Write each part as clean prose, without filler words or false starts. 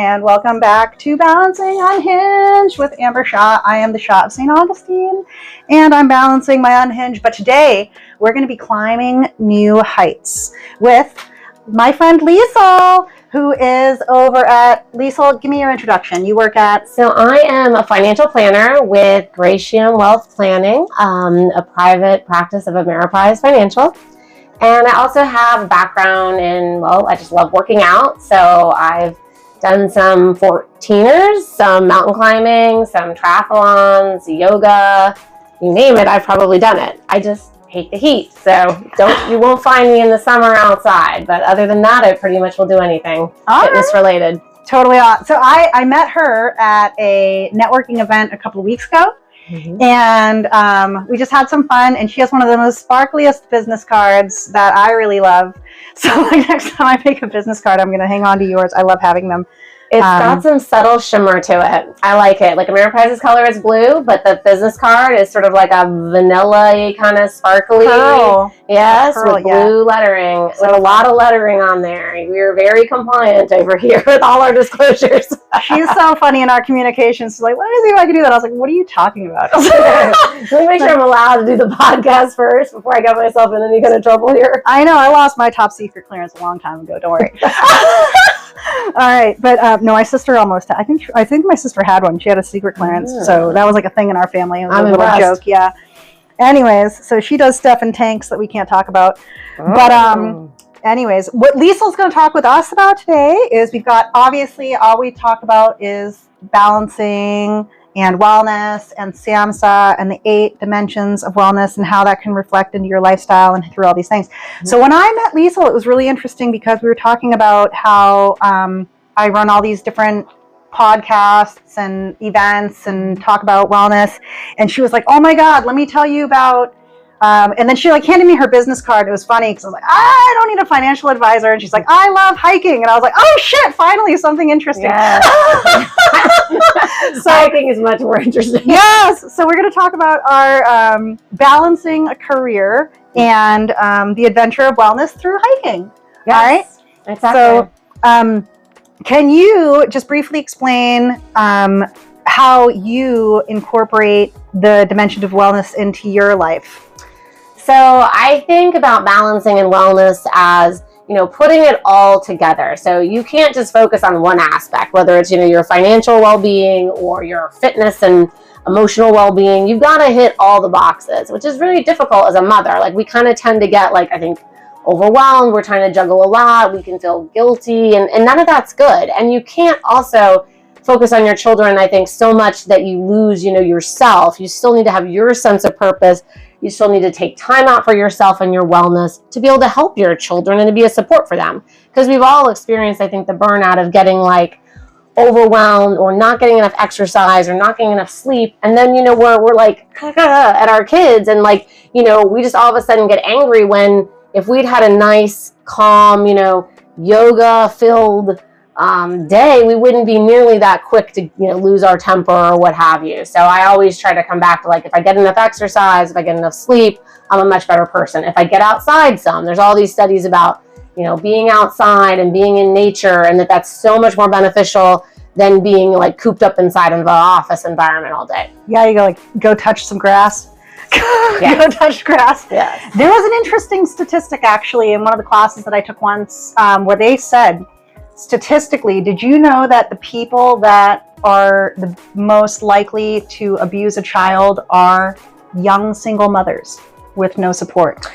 and welcome back to Balancing Unhinged with Amber Shah. I am the Shah of Saint Augustine, and I'm balancing my unhinged. But today, we're going to be climbing new heights with my friend Liesel, who is over at Liesel. Give me your introduction. You work at... So I am a financial planner with Gratium Wealth Planning, a private practice of Ameriprise Financial. And I also have a background in, I just love working out. So I've done some 14ers, some mountain climbing, some triathlons, yoga, you name it, I've probably done it. I just hate the heat. So you won't find me in the summer outside. But other than that, I pretty much will do anything fitness related. Totally. So I met her at a networking event a couple of weeks ago. Mm-hmm. And we just had some fun, and she has one of the most sparkliest business cards that I really love. So like, next time I make a business card, I'm going to hang on to yours. I love having them. It's got some subtle shimmer to it. I like it. Like Ameriprise's color is blue, but the business card is sort of like a vanilla-y kind of sparkly. Pearl. Yes, Pearl, with blue lettering, with a lot of lettering on there. We're very compliant over here with all our disclosures. She's so funny in our communications. She's like, let me see if I can do that. I was like, what are you talking about? Let me make sure I'm allowed to do the podcast first before I get myself in any kind of trouble here. I know. I lost my top secret clearance a long time ago. Don't worry. All right, but no, my sister almost. I think my sister had one. She had a secret clearance, so that was like a thing in our family. It was a little joke, yeah. Anyways, so she does stuff in tanks that we can't talk about. But anyways, what Liesel's going to talk with us about today is we've got, obviously, all we talk about is balancing and wellness and SAMHSA and the 8 dimensions of wellness and how that can reflect into your lifestyle and through all these things. Mm-hmm. So when I met Liesel, it was really interesting because we were talking about how I run all these different podcasts and events and talk about wellness. And she was like, oh my God, let me tell you about... and then she handed me her business card. It was funny because I was like, I don't need a financial advisor. And she's like, I love hiking. And I was like, oh shit, finally something interesting. Yes. So hiking is much more interesting. Yes. So we're going to talk about our balancing a career and the adventure of wellness through hiking. Yes. All right. Exactly. So can you just briefly explain how you incorporate the dimension of wellness into your life? So I think about balancing and wellness as, putting it all together. So you can't just focus on one aspect, whether it's, your financial well-being or your fitness and emotional well-being. You've got to hit all the boxes, which is really difficult as a mother. Like we kind of tend to get I think overwhelmed. We're trying to juggle a lot. We can feel guilty and none of that's good. And you can't also focus on your children, I think, so much that you lose, yourself. You still need to have your sense of purpose. You still need to take time out for yourself and your wellness to be able to help your children and to be a support for them. Because we've all experienced, I think, the burnout of getting overwhelmed or not getting enough exercise or not getting enough sleep. And then, we're at our kids and we just all of a sudden get angry when if we'd had a nice, calm, yoga filled day, we wouldn't be nearly that quick to lose our temper or what have you. So I always try to come back to if I get enough exercise, if I get enough sleep, I'm a much better person. If I get outside there's all these studies about being outside and being in nature, and that's so much more beneficial than being cooped up inside of an office environment all day. Yeah, you go touch some grass. Yes. Go touch grass. Yes. There was an interesting statistic actually in one of the classes that I took once where they said, statistically, did you know that the people that are the most likely to abuse a child are young single mothers with no support?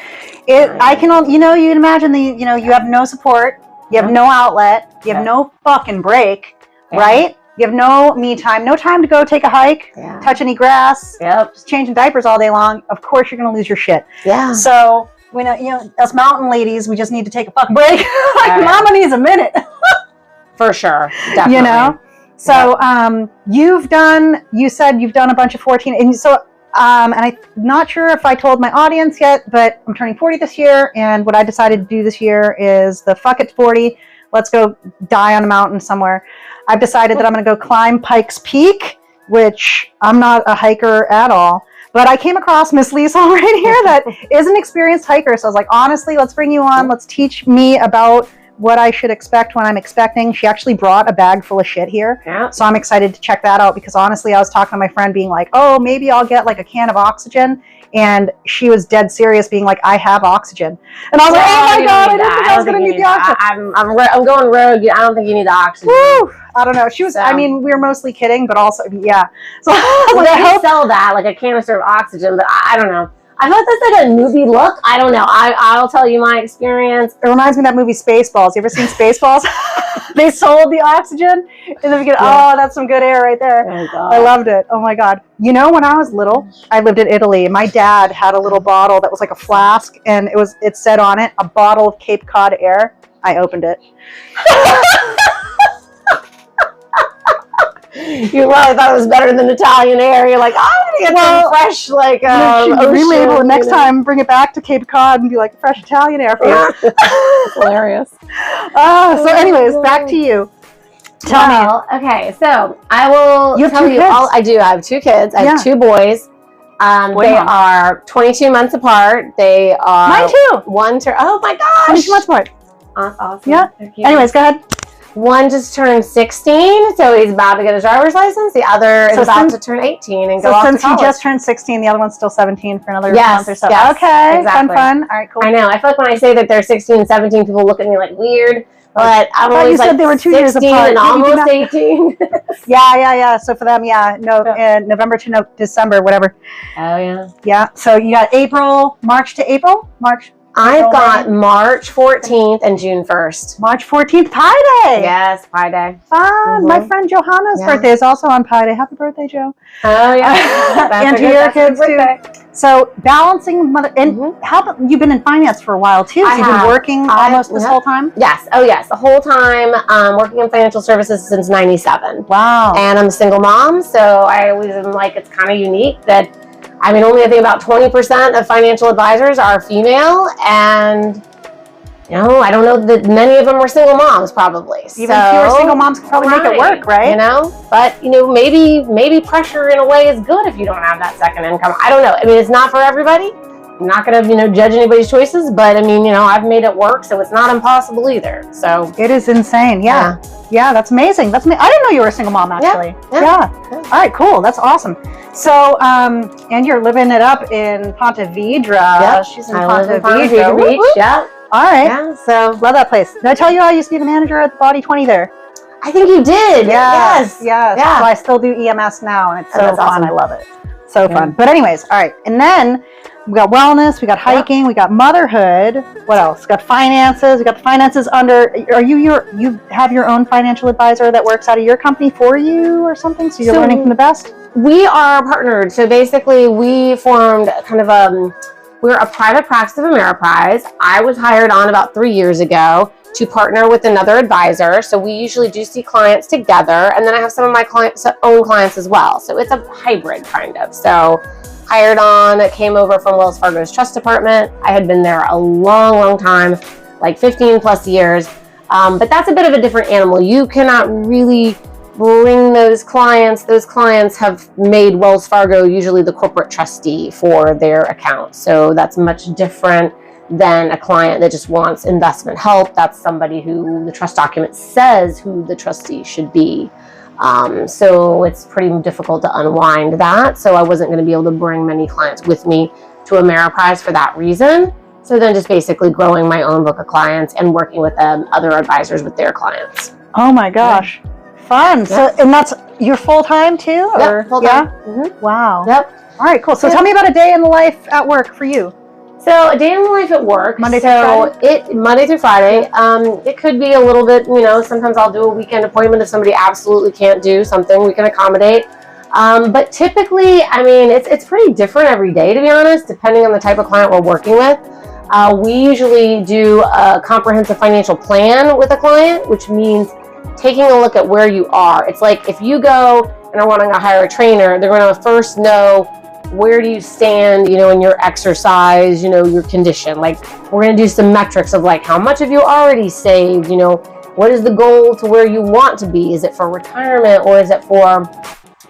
I can, you can imagine you have no support, you have no outlet, you have no fucking break, right? You have no me time, no time to go take a hike, touch any grass, just changing diapers all day long. Of course, you're going to lose your shit. Yeah. So, us mountain ladies, we just need to take a fucking break. Mama needs a minute. For sure. Definitely. So you said you've done a bunch of 14, and so and I'm not sure if I told my audience yet, but I'm turning 40 this year, and what I decided to do this year is the fuck it 40. Let's go die on a mountain somewhere. I've decided that I'm going to go climb Pikes Peak, which I'm not a hiker at all. But I came across Miss Liesel right here that is an experienced hiker. So I was like, honestly, let's bring you on. Let's teach me about what I should expect when I'm expecting. She actually brought a bag full of shit here. Yeah. So I'm excited to check that out because honestly, I was talking to my friend being like, oh, maybe I'll get like a can of oxygen. And she was dead serious being like, I have oxygen. And I was like, oh my God, I didn't think I was going to need the oxygen. I'm going rogue. I don't think you need the oxygen. Woo! I don't know. She was, I mean, we were mostly kidding, but also, yeah. So I hope sell that, like a canister of oxygen, but I don't know. I thought that's like a newbie look. I don't know. I'll tell you my experience. It reminds me of that movie Spaceballs. You ever seen Spaceballs? They sold the oxygen in the beginning. Yeah. Oh, that's some good air right there. Oh, God. I loved it. Oh my God. You know, when I was little, I lived in Italy. My dad had a little bottle that was like a flask, and it said on it, a bottle of Cape Cod air. I opened it. You probably thought it was better than Italian air. You're like, I'm gonna get some fresh, like, relabel it next time. Bring it back to Cape Cod and be like, fresh Italian air for you. It's hilarious. So, anyways, back to you. Tell me. Okay, so I will tell you all. I do. I have 2 kids. I have 2 boys. They are 22 months apart. They are mine too. Oh my gosh! 22 months apart. Awesome. Yeah. Anyways, go ahead. One just turned 16, so he's about to get his driver's license. The other is about to turn 18 and go off to college. So since he just turned 16, the other one's still 17 for another month or so. Yes, okay, exactly. Fun. All right, cool. I know. I feel like when I say that they're 16, 17, people look at me like weird. But I'm always you said they were 2 years apart. And almost 18. Yeah. So for them, November to December, whatever. Oh, yeah. Yeah. So you got March to April? I've got March 14th and June 1st. March 14th, Pi Day. Yes, Pi Day. Fun. Mm-hmm. My friend Johanna's birthday is also on Pi Day. Happy birthday, Jo. Oh, yeah. And to your kids, too. So balancing how about you've been in finance for a while, too? So you've been working almost this whole time? Yes. Oh, yes. The whole time working in financial services since 97. Wow. And I'm a single mom, so I always am like, it's kind of unique that only I think about 20% of financial advisors are female, and I don't know that many of them were single moms. Probably even fewer single moms could probably make it work, right? But maybe pressure in a way is good if you don't have that second income. I don't know. I mean, it's not for everybody. I'm not going to judge anybody's choices, but I've made it work, so it's not impossible either. So it is insane. Yeah, that's amazing. I didn't know you were a single mom, actually. Yeah. All right, cool. That's awesome. So, and you're living it up in Ponte Vedra. Yep. She's in Ponte Vedra Beach. Yeah. All right. Yeah. So love that place. Did I tell you I used to be the manager at the Body 20 there? I think you did. Yes. Yeah. So I still do EMS now, and it's so fun. Awesome. I love it. So fun. But anyways, all right. And then we got wellness, we got hiking, we got motherhood. What else? We got finances. We got the finances under. You have your own financial advisor that works out of your company for you or something? So you're learning from the best? We are partnered. So basically, we formed kind of we're a private practice of Ameriprise. I was hired on about 3 years ago to partner with another advisor. So we usually do see clients together, and then I have some of my own clients as well. So it's a hybrid kind of. So hired on, came over from Wells Fargo's trust department. I had been there a long time, like 15 plus years. But that's a bit of a different animal. You cannot really bring those clients. Those clients have made Wells Fargo usually the corporate trustee for their account. So that's much different than a client that just wants investment help. That's somebody who the trust document says who the trustee should be. So it's pretty difficult to unwind that. So I wasn't going to be able to bring many clients with me to Ameriprise for that reason. So then just basically growing my own book of clients and working with other advisors with their clients. Oh my gosh. Yeah. Fun. Yep. So, and that's your full-time too? Or? Yep, full-time. Yeah? Mm-hmm. Wow. Yep. All right, cool. So tell me about a day in the life at work for you. So a day in the life at work. Monday through Friday. It could be a little bit, sometimes I'll do a weekend appointment if somebody absolutely can't do something, we can accommodate. But typically, it's pretty different every day, to be honest, depending on the type of client we're working with. We usually do a comprehensive financial plan with a client, which means taking a look at where you are. It's like if you go and are wanting to hire a trainer, they're going to first know where do you stand, in your exercise, your condition. Like we're going to do some metrics of like how much have you already saved, what is the goal to where you want to be? Is it for retirement or is it for,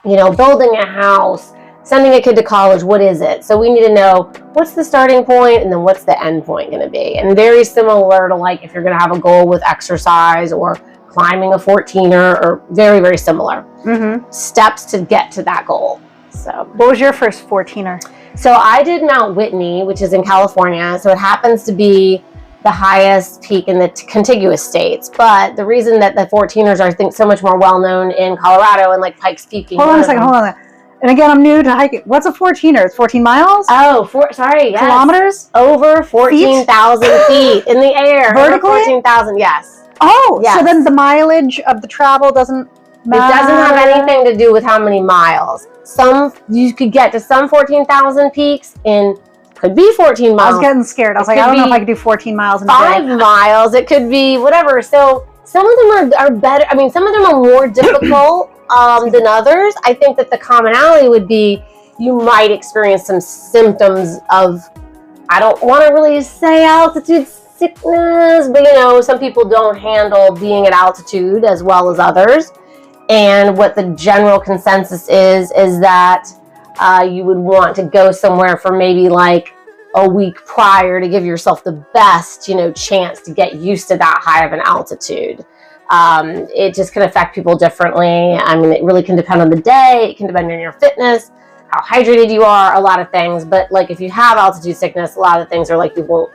building a house, sending a kid to college, what is it? So we need to know what's the starting point and then what's the end point going to be. And very similar to like if you're going to have a goal with exercise or climbing a 14er, or very, very similar steps to get to that goal. So what was your first 14er? So I did Mount Whitney, which is in California. So it happens to be the highest peak in the contiguous states. But the reason that the 14ers are, I think, so much more well-known in Colorado and like Pikes Peak. Hold on a second. And again, I'm new to hiking. What's a 14er? It's 14 miles? Oh, sorry. Yes. Kilometers? Over 14,000 feet in the air. Vertically? 14,000, yes. Oh, yes. So then the mileage of the travel doesn't matter? It doesn't have anything to do with how many miles. You could get to some 14,000 peaks in, could be 14 miles. I was getting scared. I was like, I don't know if I could do 14 miles in a day. 5 miles. It could be whatever. So some of them are better. I mean, some of them are more difficult than others. I think that the commonality would be you might experience some symptoms of, I don't want to really say altitude sickness, but you know, some people don't handle being at altitude as well as others. And what the general consensus is that you would want to go somewhere for maybe like a week prior to give yourself the best, chance to get used to that high of an altitude. It just can affect people differently. I mean, it really can depend on the day. It can depend on your fitness, how hydrated you are, a lot of things. But like if you have altitude sickness, a lot of things are like you'll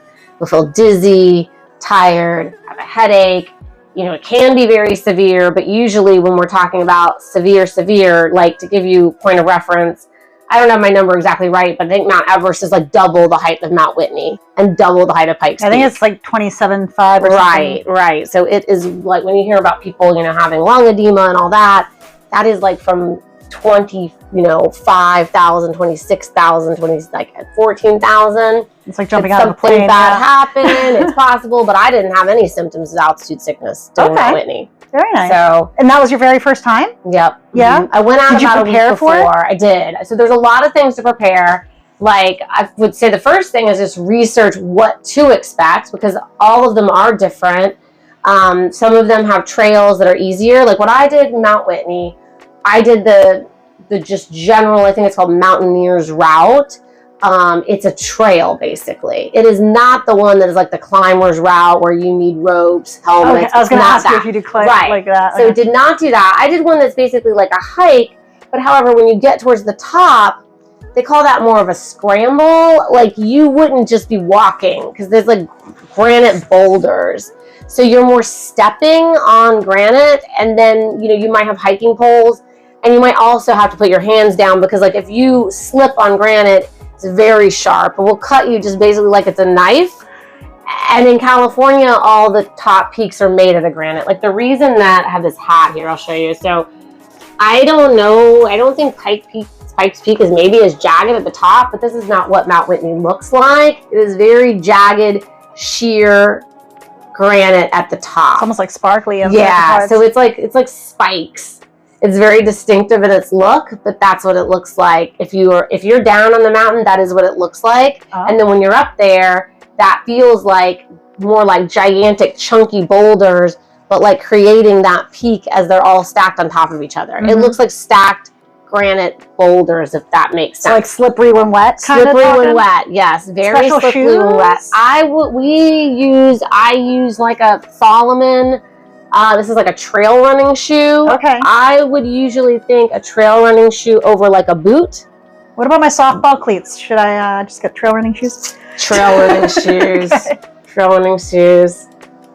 feel dizzy, tired, have a headache. It can be very severe, but usually when we're talking about severe, like to give you point of reference, I don't have my number exactly right, but I think Mount Everest is like double the height of Mount Whitney and double the height of Pikes Peak. I think it's like 27.5 or something. Right. So it is like when you hear about people, having lung edema and all that, that is like from 5,000, 26,000, like at 14,000. It's like jumping out of a plane. Something bad happened. It's possible, but I didn't have any symptoms of altitude sickness during Mount Whitney. Very nice. So, and that was your very first time? Yep. Yeah. I went out about a week before. For it? I did. So there's a lot of things to prepare. Like I would say the first thing is just research what to expect because all of them are different. Some of them have trails that are easier. Like what I did in Mount Whitney, I did the just general, I think it's called Mountaineer's Route. It's a trail, basically. It is not the one that is like the climber's route where you need ropes, helmets. Okay. I was going to ask you if you do like that. So did not do that. I did one that's basically like a hike, but however, when you get towards the top, they call that more of a scramble. Like you wouldn't just be walking because there's like granite boulders. So you're more stepping on granite, and then, you might have hiking poles, and you might also have to put your hands down because like if you slip on granite, it's very sharp. It will cut you just basically like it's a knife. And in California, all the top peaks are made out of granite. Like the reason that I have this hat here, I'll show you. So I don't know. I don't think Pikes Peak is maybe as jagged at the top, but this is not what Mount Whitney looks like. It is very jagged, sheer granite at the top. It's almost like sparkly. Yeah. So it's like spikes. It's very distinctive in its look, but that's what it looks like. If you're down on the mountain, that is what it looks like. Oh. And then when you're up there, that feels like more like gigantic chunky boulders, but like creating that peak as they're all stacked on top of each other. Mm-hmm. It looks like stacked granite boulders, if that makes sense. So like slippery when wet? Slippery when wet, yes. Very special slippery shoes? When wet. I use like a Solomon. This is like a trail running shoe. Okay. I would usually think a trail running shoe over like a boot. What about my softball cleats? Should I just get trail running shoes? Trail running shoes. Okay. Trail running shoes.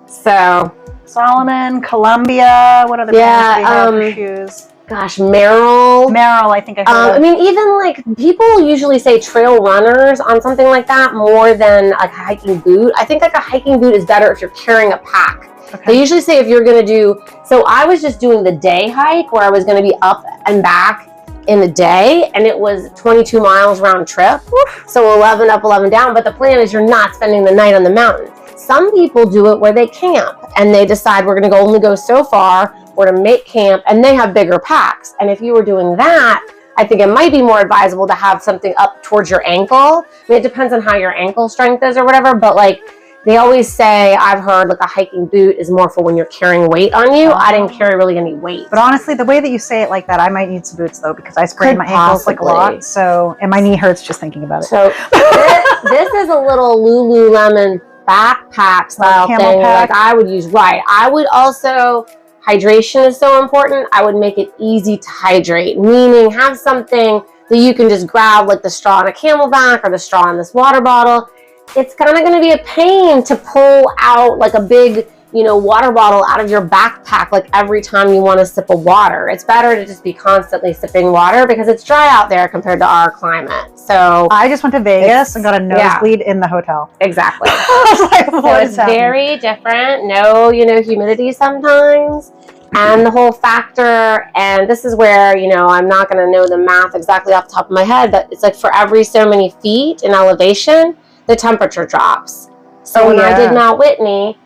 So Solomon, Columbia. What other brands do you have for shoes? Gosh, Merrill, I think I heard I mean, even like people usually say trail runners on something like that more than like a hiking boot. I think like a hiking boot is better if you're carrying a pack. Okay. They usually say if you're going to do, so I was just doing the day hike where I was going to be up and back in the day, and it was 22 miles round trip. Oof. So 11 up, 11 down. But the plan is you're not spending the night on the mountain. Some people do it where they camp and they decide we're going to only go so far, we're to make camp, and they have bigger packs. And if you were doing that, I think it might be more advisable to have something up towards your ankle. I mean, it depends on how your ankle strength is or whatever, but like They always say, I've heard, like a hiking boot is more for when you're carrying weight on you. I didn't carry really any weight. But honestly, the way that you say it like that, I might need some boots though, because I sprained my ankles like a lot. So, and my knee hurts just thinking about it. So this is a little Lululemon backpack style thing. Like I would use, right. I would also, hydration is so important. I would make it easy to hydrate, meaning have something that you can just grab, like the straw in a Camelback or the straw in this water bottle. It's kind of going to be a pain to pull out like a big, water bottle out of your backpack like every time you want to sip of water. It's better to just be constantly sipping water because it's dry out there compared to our climate. So I just went to Vegas and got a nosebleed in the hotel. Exactly. I was like, what is happening? Very different. No, humidity sometimes. And the whole factor, and this is where, I'm not going to know the math exactly off the top of my head, but it's like for every so many feet in elevation, the temperature drops. So when I did Mount Whitney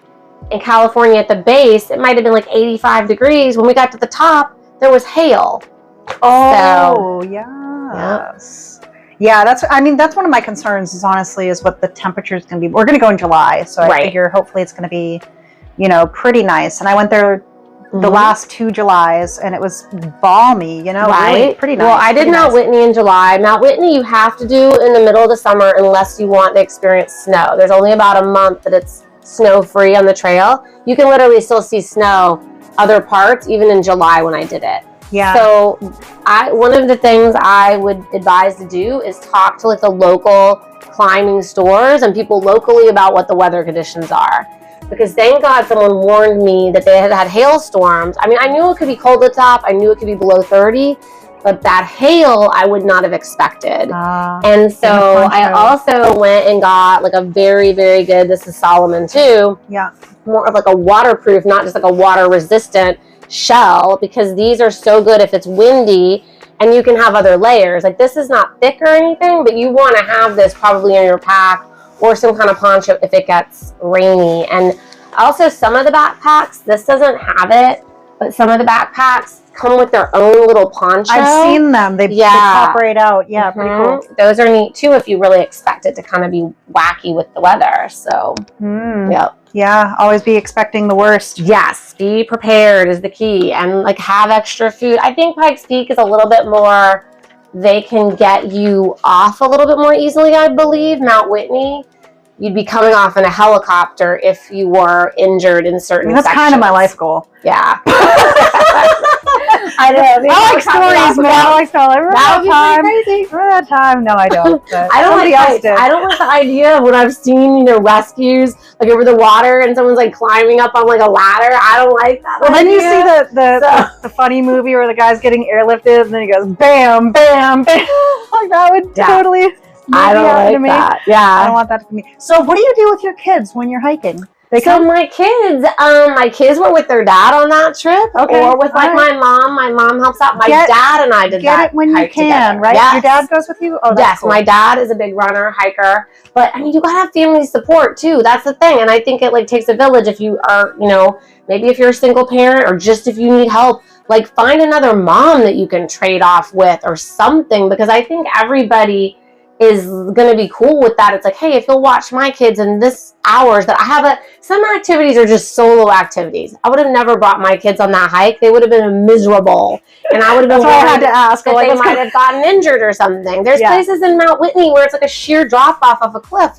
in California at the base, it might have been like 85 degrees. When we got to the top, there was hail. Oh, yes. Yeah, that's one of my concerns is honestly is what the temperature is going to be. We're going to go in July, so I figure hopefully it's going to be, pretty nice. And I went there the last 2 Julys, and it was balmy, really pretty nice. Well, I did Mount Whitney in July. Mount Whitney you have to do in the middle of the summer unless you want to experience snow. There's only about a month that it's snow-free on the trail. You can literally still see snow other parts, even in July when I did it. Yeah. So one of the things I would advise to do is talk to like the local climbing stores and people locally about what the weather conditions are. Because thank God someone warned me that they had hailstorms. I mean, I knew it could be cold at the top. I knew it could be below 30. But that hail, I would not have expected. And so I also went and got like a very, very good, this is Solomon too. Yeah. More of like a waterproof, not just like a water resistant shell. Because these are so good if it's windy and you can have other layers. Like this is not thick or anything, but you want to have this probably in your pack or some kind of poncho if it gets rainy. And also some of the backpacks, this doesn't have it, but some of the backpacks come with their own little poncho. I've seen them. They pop right out. Yeah, pretty cool. Those are neat too if you really expect it to kind of be wacky with the weather. So, yep. Yeah, always be expecting the worst. Yes, be prepared is the key. And like have extra food. I think Pikes Peak is a little bit more, they can get you off a little bit more easily, I believe. Mount Whitney, you'd be coming off in a helicopter if you were injured in certain sections. That's kind of my life goal. Yeah. I know. I like stories, man. I like stories. That would be crazy. Remember that time? No, I don't. I don't like the idea of when I've seen, rescues like over the water and someone's like climbing up on like a ladder. I don't like that. Well, then you see the funny movie where the guy's getting airlifted and then he goes bam, bam, bam. Like that would totally. I don't like that. Yeah. I don't want that to be. So what do you do with your kids when you're hiking? My kids were with their dad on that trip, or with like my mom. My mom helps out. My dad and I did that. Get it when you can, right? Yes. Your dad goes with you? Oh, that's yes, cool. My dad is a big runner, hiker. But I mean, you gotta have family support too. That's the thing. And I think it like takes a village if you are, maybe if you're a single parent or just if you need help, like find another mom that you can trade off with or something. Because I think everybody is going to be cool with that. It's like, hey, if you'll watch my kids in this hours that I have some activities are just solo activities. I would have never brought my kids on that hike. They would have been miserable. And I would have been That's why I had to ask. That they might have gotten injured or something. There's places in Mount Whitney where it's like a sheer drop off of a cliff.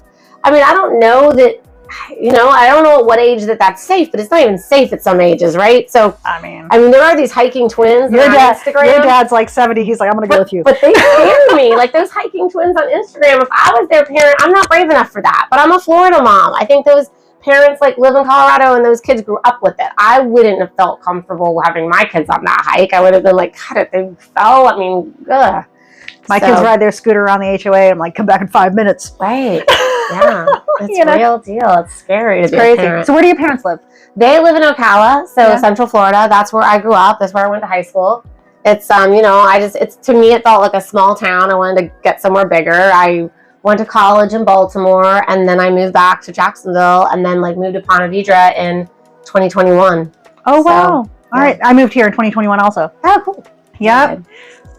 I mean, I don't know that, I don't know at what age that's safe, but it's not even safe at some ages, right? So, I mean, there are these hiking twins on Instagram. Your dad's like 70. He's like, I'm going to go with you. But they scare me. Like those hiking twins on Instagram, if I was their parent, I'm not brave enough for that. But I'm a Florida mom. I think those parents like live in Colorado and those kids grew up with it. I wouldn't have felt comfortable having my kids on that hike. I would have been like, God, if they fell, ugh. My kids ride their scooter around the HOA. I'm like, come back in 5 minutes. Right. Yeah. It's a real deal. It's scary. It's crazy. So where do your parents live? They live in Ocala, Central Florida. That's where I grew up. That's where I went to high school. It's, to me, it felt like a small town. I wanted to get somewhere bigger. I went to college in Baltimore, and then I moved back to Jacksonville, and then moved to Ponte Vedra in 2021. Oh, wow. All right. I moved here in 2021 also. Oh, cool. Yep.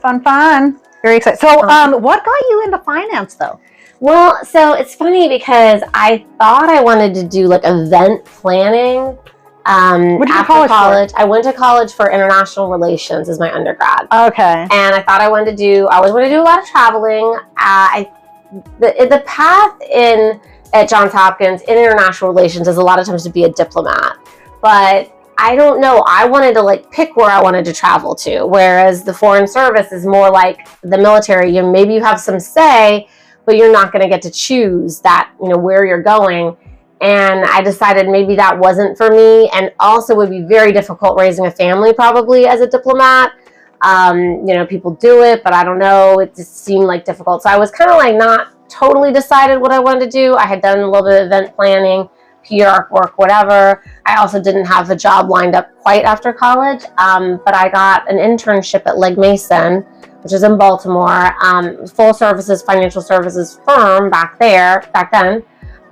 Fun. Very excited. So, what got you into finance, though? Well, so it's funny because I thought I wanted to do like event planning. What did you After college, I went to college for international relations as my undergrad. Okay. And I thought I always wanted to do a lot of traveling. The path at Johns Hopkins in international relations is a lot of times to be a diplomat. But I don't know. I wanted to like pick where I wanted to travel to, whereas the foreign service is more like the military. Maybe you have some say, but you're not going to get to choose that, where you're going. And I decided maybe that wasn't for me, and also would be very difficult raising a family probably as a diplomat. People do it, but I don't know. It just seemed like difficult. So I was kind of like not totally decided what I wanted to do. I had done a little bit of event planning, PR work, whatever. I also didn't have a job lined up quite after college, but I got an internship at Legg Mason, which is in Baltimore, full services, financial services firm back then.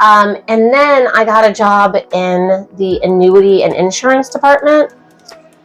And then I got a job in the annuity and insurance department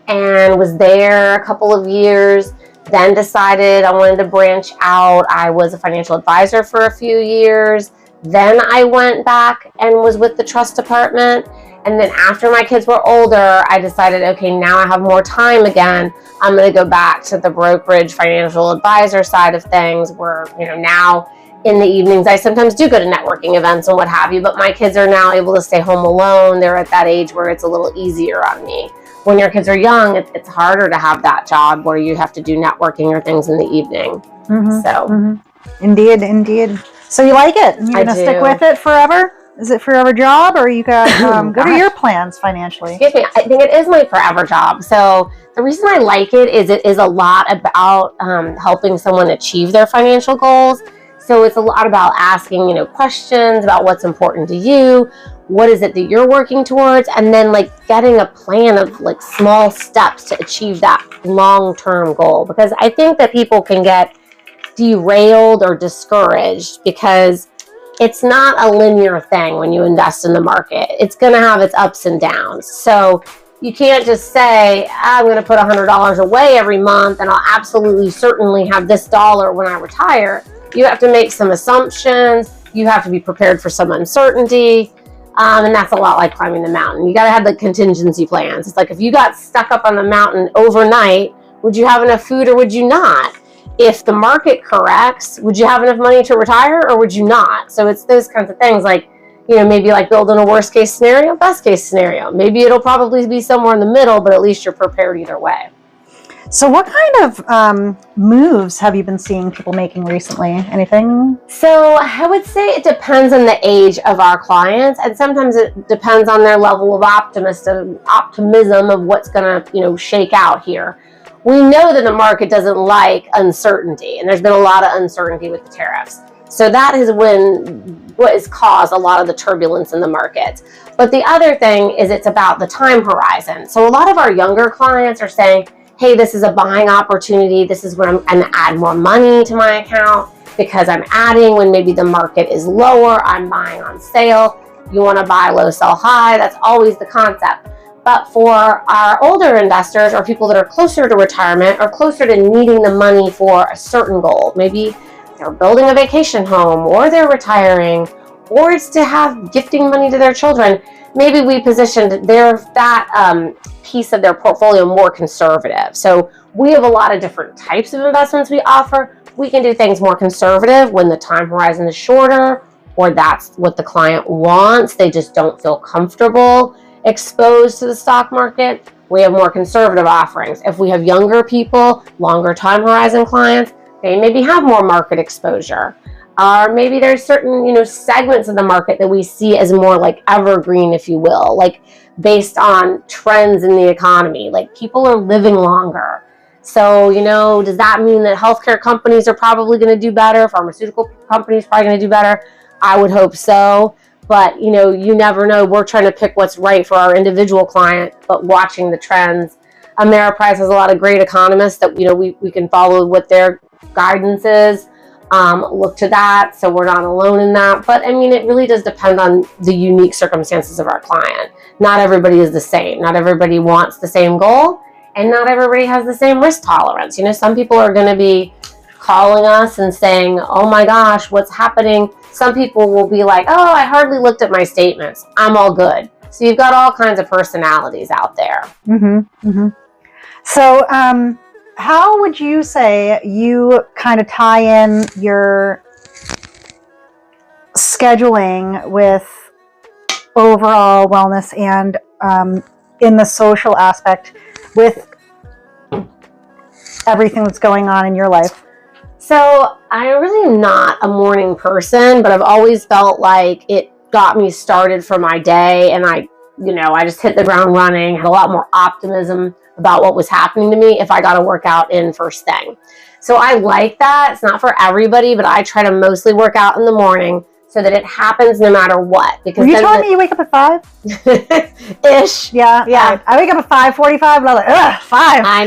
and was there a couple of years, then decided I wanted to branch out. I was a financial advisor for a few years. Then I went back and was with the trust department. And then after my kids were older, I decided, okay, now I have more time again. I'm going to go back to the brokerage financial advisor side of things where, now in the evenings, I sometimes do go to networking events and what have you, but my kids are now able to stay home alone. They're at that age where it's a little easier on me. When your kids are young, it's harder to have that job where you have to do networking or things in the evening. Indeed. So you like it? You're going to stick with it forever? Is it forever job, or you got, what are your plans financially? Excuse me, I think it is my forever job. So the reason I like it is a lot about helping someone achieve their financial goals. So it's a lot about asking, questions about what's important to you, what is it that you're working towards, and then like getting a plan of like small steps to achieve that long-term goal. Because I think that people can get derailed or discouraged because it's not a linear thing when you invest in the market. It's going to have its ups and downs. So you can't just say, I'm going to put $100 away every month and I'll absolutely certainly have this dollar when I retire. You have to make some assumptions. You have to be prepared for some uncertainty. And that's a lot like climbing the mountain. You got to have the contingency plans. It's like if you got stuck up on the mountain overnight, would you have enough food or would you not? If the market corrects, would you have enough money to retire or would you not? So it's those kinds of things like, maybe like building a worst case scenario, best case scenario. Maybe it'll probably be somewhere in the middle, but at least you're prepared either way. So what kind of moves have you been seeing people making recently? Anything? So I would say it depends on the age of our clients, and sometimes it depends on their level of optimism of what's going to, shake out here. We know that the market doesn't like uncertainty, and there's been a lot of uncertainty with the tariffs. So that is what has caused a lot of the turbulence in the market. But the other thing is it's about the time horizon. So a lot of our younger clients are saying, hey, this is a buying opportunity. This is when I'm going to add more money to my account because I'm adding when maybe the market is lower. I'm buying on sale. You want to buy low, sell high. That's always the concept. But for our older investors or people that are closer to retirement or closer to needing the money for a certain goal, maybe they're building a vacation home or they're retiring, or it's to have gifting money to their children, maybe we positioned that piece of their portfolio more conservative. So we have a lot of different types of investments we offer. We can do things more conservative when the time horizon is shorter, or that's what the client wants. They just don't feel comfortable exposed to the stock market. We have more conservative offerings. If we have younger people, longer time horizon clients, they maybe have more market exposure. Or maybe there's certain, segments of the market that we see as more like evergreen, if you will, like based on trends in the economy. Like people are living longer. So, does that mean that healthcare companies are probably going to do better? Pharmaceutical companies probably going to do better? I would hope so. But, you never know. We're trying to pick what's right for our individual client, but watching the trends. Ameriprise has a lot of great economists that, we can follow what their guidance is. Look to that, so we're not alone in that. But it really does depend on the unique circumstances of our client. Not everybody is the same. Not everybody wants the same goal, and not everybody has the same risk tolerance. Some people are going to be calling us and saying, oh my gosh, what's happening? Some people will be like, oh, I hardly looked at my statements. I'm all good. So you've got all kinds of personalities out there. Mm-hmm. Mm-hmm. So how would you say you kind of tie in your scheduling with overall wellness and in the social aspect with everything that's going on in your life? So I really am not a morning person, but I've always felt like it got me started for my day, and I just hit the ground running, had a lot more optimism about what was happening to me if I got a workout in first thing. So I like that. It's not for everybody, but I try to mostly work out in the morning so that it happens no matter what. Because were you telling me you wake up at 5? Ish. Yeah. I wake up at 5:45 and I'm like, ugh, 5. I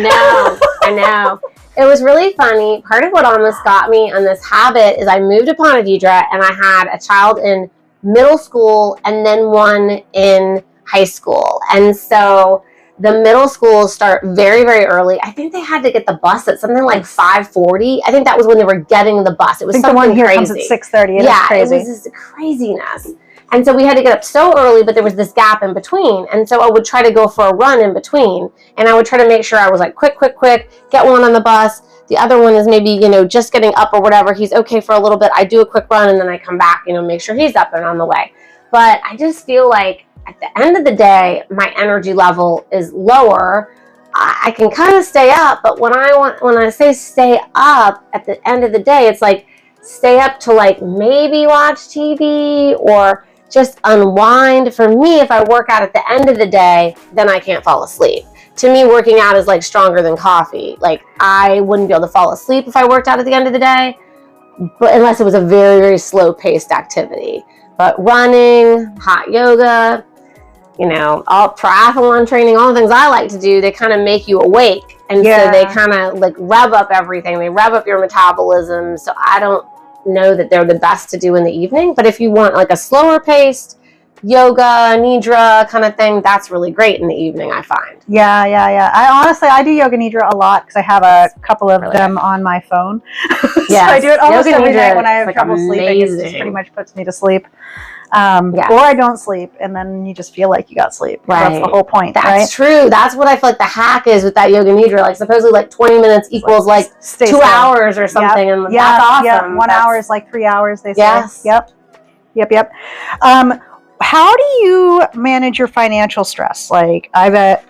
know. It was really funny. Part of what almost got me on this habit is I moved to Ponte Vedra and I had a child in middle school and then one in high school. And so the middle schools start very, very early. I think they had to get the bus at something like 5:40. I think that was when they were getting the bus. It was something crazy. The one here comes at 6:30. Yeah, crazy. It was this craziness. And so we had to get up so early, but there was this gap in between. And so I would try to go for a run in between. And I would try to make sure I was like, quick, get one on the bus. The other one is maybe, just getting up or whatever. He's okay for a little bit. I do a quick run and then I come back, make sure he's up and on the way. But I just feel like at the end of the day, my energy level is lower. I can kind of stay up, but when I say stay up at the end of the day, it's like stay up to like maybe watch TV or just unwind. For me, if I work out at the end of the day, then I can't fall asleep. To me, working out is like stronger than coffee. Like I wouldn't be able to fall asleep if I worked out at the end of the day, but unless it was a very, very slow paced activity. But running, hot yoga, all triathlon training, all the things I like to do, they kind of make you awake. And so they kind of like rev up everything. They rev up your metabolism. So I don't know that they're the best to do in the evening. But if you want like a slower paced yoga, nidra kind of thing, that's really great in the evening, I find. Yeah. I do yoga nidra a lot because I have a couple of them on my phone. So I do it almost every night when I have trouble sleeping. It just pretty much puts me to sleep. Or I don't sleep, and then you just feel like you got sleep. Right. That's the whole point. That's true. That's what I feel like the hack is with that yoga nidra. Like supposedly like 20 minutes equals like 2 hours or something. And that's awesome. Yep. 1 hour is like 3 hours, they say. Yes. Yep. How do you manage your financial stress? Like, I bet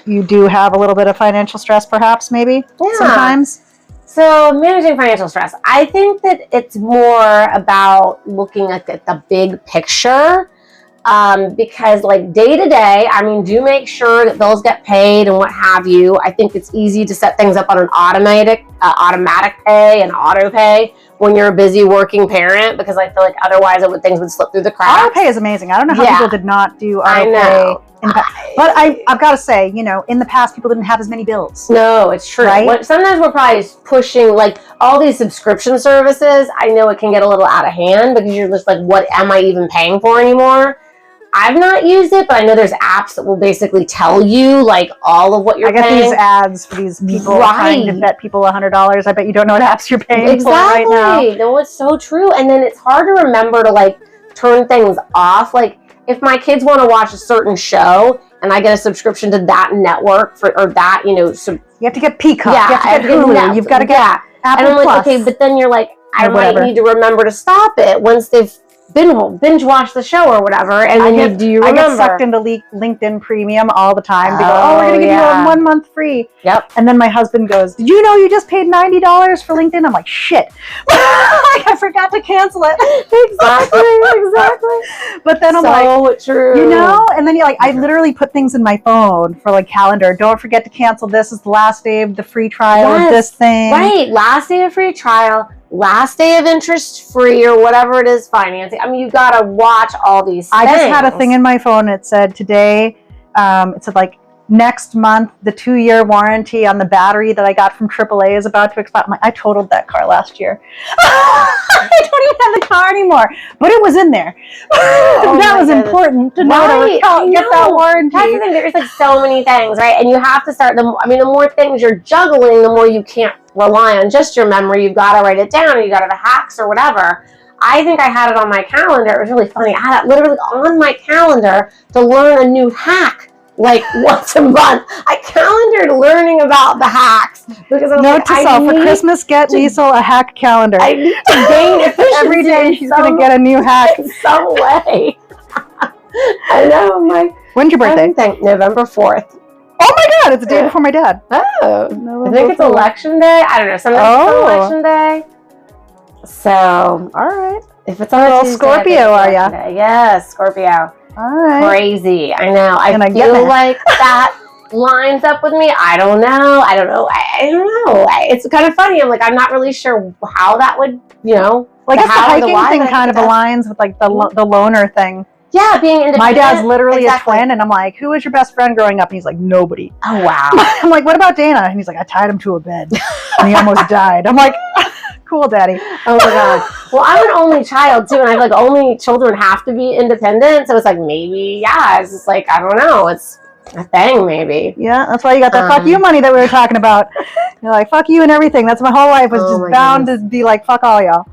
you do have a little bit of financial stress, perhaps, maybe, sometimes. So managing financial stress, I think that it's more about looking at the big picture, because like day to day, do make sure that bills get paid and what have you. I think it's easy to set things up on an automatic pay and auto pay when you're a busy working parent, because I feel like otherwise things would slip through the cracks. Auto pay is amazing. I don't know how people did not do auto pay. But I've got to say, in the past, people didn't have as many bills. No, it's true. Right? Sometimes we're probably pushing, like, all these subscription services. I know it can get a little out of hand because you're just like, what am I even paying for anymore? I've not used it, but I know there's apps that will basically tell you, like, all of what you're paying. I get these ads for these people trying to bet people $100. I bet you don't know what apps you're paying for right now. No, it's so true. And then it's hard to remember to, like, turn things off. Like, if my kids want to watch a certain show and I get a subscription to that network you have to get Peacock. You have to get Hulu. You've got to get Apple And I'm like, Plus. okay, but then you're like, I might need to remember to stop it once they've binge watch the show or whatever, and then you remember. I get sucked into LinkedIn Premium all the time. They go, we're going to give you a 1 month free. Yep. And then my husband goes, did you know you just paid $90 for LinkedIn? I'm like, shit. I forgot to cancel it. Exactly. But then I'm like, so true. And then you're like, I literally put things in my phone for like calendar. Don't forget to cancel this. Is the last day of the free trial of this thing. Right. Last day of free trial. Last day of interest free or whatever it is financing. You got to watch all these things. I just had a thing in my phone. It said today, it said like next month, the 2-year warranty on the battery that I got from AAA is about to expire. I'm like, I totaled that car last year. I don't even have the car anymore, but it was in there. That was important to know to get that warranty. That's the thing. There's like so many things, right? And you have to start the more things you're juggling, the more you can't rely on just your memory. You've got to write it down, or you got to have hacks or whatever. I think I had it on my calendar. It was really funny. I had it literally on my calendar to learn a new hack. Like once a month, I calendared learning about the hacks because I was Note like, to self, for Christmas, get Liesel a hack calendar. I need to gain efficiency. Every day she's going to get a new hack. In some way. I know. I'm like, when's your birthday? November 4th. Oh my God, it's the day before my dad. Oh. I think it's election day. I don't know. Something's election day. So, all right. If it's on a Tuesday, Scorpio, are ya? Yes, Scorpio. All right. Crazy. I know. I feel like that lines up with me. I don't know. I don't know. It's kind of funny. I'm like, I'm not really sure how that would, Well, I guess the hiking thing kind of aligns with like the loner thing. Yeah, being independent. My dad's literally a twin, and I'm like, who was your best friend growing up? And he's like, nobody. Oh, wow. I'm like, what about Dana? And he's like, I tied him to a bed, and he almost died. I'm like, cool, daddy. Oh, my God. Well, I'm an only child, too, and I feel like only children have to be independent, so it's like, maybe, it's just like, I don't know, it's a thing, maybe. Yeah, that's why you got that fuck you money that we were talking about. You're like, fuck you and everything. That's my whole life was just bound to be like, fuck all y'all.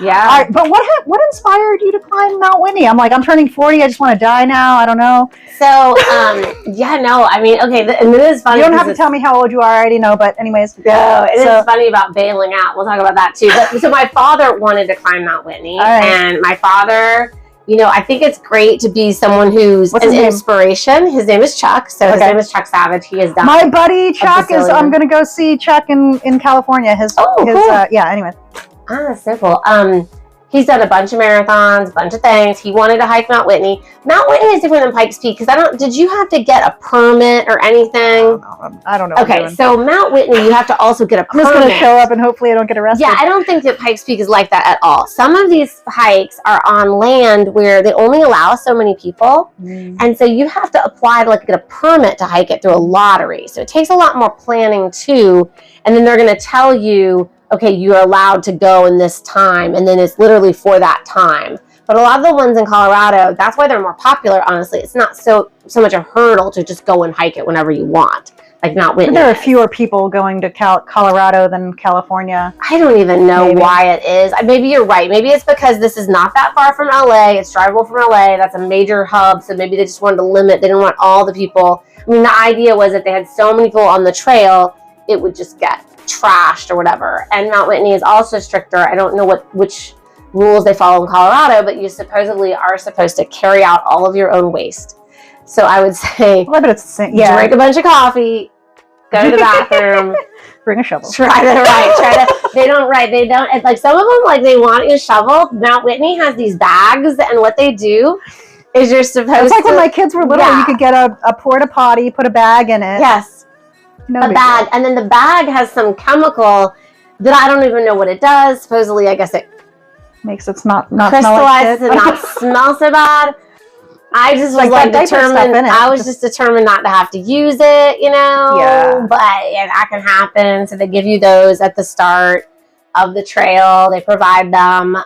Yeah. All right, but what inspired you to climb Mount Whitney? I'm like, I'm turning 40. I just want to die now. I don't know. So, I mean, okay, and it is funny. You don't have to tell me how old you are. I already know, but anyways. No, it is funny about bailing out. We'll talk about that too. But so my father wanted to climb Mount Whitney, and my father, I think it's great to be someone who's an inspiration. His name is Chuck. So his name is Chuck Savage. He is done. My buddy Chuck is. I'm going to go see Chuck in California. Cool. Anyway. Ah, so cool. He's done a bunch of marathons, a bunch of things. He wanted to hike Mount Whitney. Mount Whitney is different than Pikes Peak because did you have to get a permit or anything? I don't know. Okay, so Mount Whitney, you have to also get a permit. I'm just going to show up and hopefully I don't get arrested. Yeah, I don't think that Pikes Peak is like that at all. Some of these hikes are on land where they only allow so many people. And so you have to apply to get a permit to hike it through a lottery. So it takes a lot more planning too. And then they're going to tell you, okay, you're allowed to go in this time, and then it's literally for that time. But a lot of the ones in Colorado, that's why they're more popular, honestly. It's not so much a hurdle to just go and hike it whenever you want. Like Mount Whitney. There are fewer people going to Colorado than California. I don't even know why it is. Maybe you're right. Maybe it's because this is not that far from LA. It's drivable from LA. That's a major hub, so maybe they just wanted to limit. They didn't want all the people. I mean, the idea was that they had so many people on the trail, it would just get trashed or whatever. And Mount Whitney is also stricter. I don't know which rules they follow in Colorado, but you supposedly are supposed to carry out all of your own waste. So I would say, but it's the same. Drink a bunch of coffee, go to the bathroom, bring a shovel. They don't. It's like some of them, they want you shovel. Mount Whitney has these bags, and what they do is you're supposed. It's like when my kids were little, you could get a porta potty, put a bag in it. Yes. A bag, and then the bag has some chemical that I don't even know what it does. Supposedly, I guess it makes it not crystallizes and not smell so bad. I just was determined. I was just determined not to have to use it, Yeah. But that can happen. So they give you those at the start of the trail. They provide them.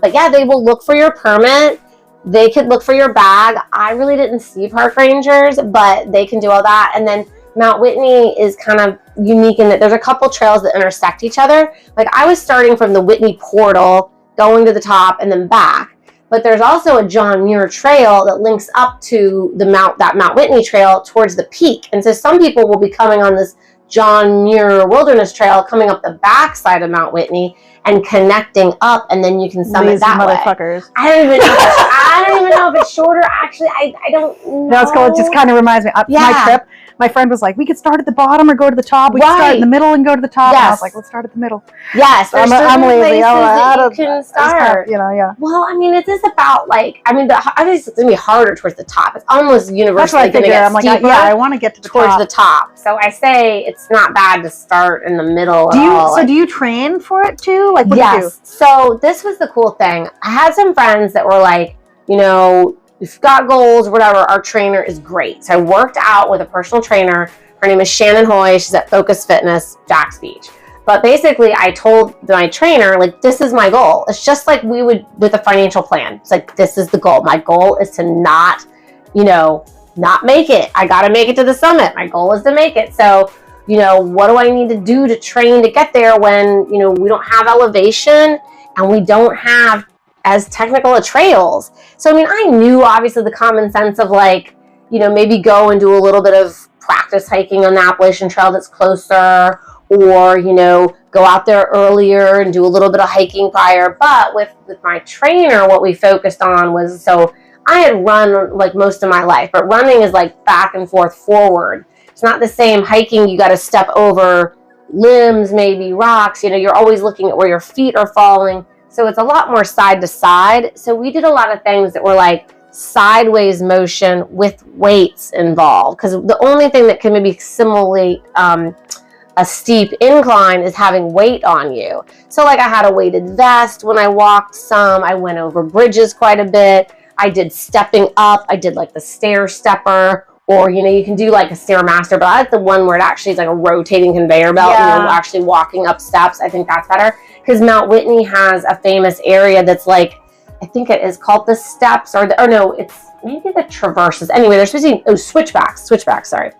But they will look for your permit. They could look for your bag. I really didn't see park rangers, but they can do all that. And then Mount Whitney is kind of unique in that there's a couple trails that intersect each other. Like I was starting from the Whitney portal, going to the top and then back. But there's also a John Muir trail that links up to that Mount Whitney trail towards the peak. And so some people will be coming on this John Muir Wilderness Trail, coming up the backside of Mount Whitney and connecting up, and then you can summit that motherfuckers. way. I don't even know if it's shorter. Actually, I don't know. No, it's cool. It just kind of reminds me. My trip, my friend was like, we could start at the bottom or go to the top. We could start in the middle and go to the top. Yes. And I was like, let's start at the middle. Yes, there's I'm lazy. That you can start. Yeah. Well, I mean, it is about it's going to be harder towards the top. It's almost universally going to get steeper. I want to get to the top. So I say it's not bad to start in the middle. Do you train for it too? Like, what do you do? So this was the cool thing. I had some friends that were like, if you've got goals or whatever, our trainer is great. So I worked out with a personal trainer. Her name is Shannon Hoy. She's at Focus Fitness, Jax Beach. But basically, I told my trainer, this is my goal. It's just like we would with a financial plan. It's like, this is the goal. My goal is to not make it. I got to make it to the summit. My goal is to make it. So, what do I need to do to train to get there when, we don't have elevation? and we don't have as technical a trails. So, I mean, I knew obviously the common sense of like, you know, maybe go and do a little bit of practice hiking on the Appalachian Trail that's closer, or, you know, go out there earlier and do a little bit of hiking prior. But with my trainer, what we focused on was, so I had run like most of my life, but running is like back and forth forward. It's not the same. Hiking, you got to step over limbs, maybe rocks, you know, you're always looking at where your feet are falling. So it's a lot more side to side. So we did a lot of things that were like sideways motion with weights involved, because the only thing that can maybe simulate a steep incline is having weight on you. So like I had a weighted vest when I walked some, I went over bridges quite a bit, I did stepping up, I did like the stair stepper, or, you know, you can do like a Stairmaster, but I like the one where it actually is like a rotating conveyor belt and you're actually walking up steps. I think that's better, because Mount Whitney has a famous area that's like, I think it is called the steps, or no, it's maybe the traverses. Anyway, there's supposed to be switchbacks, sorry.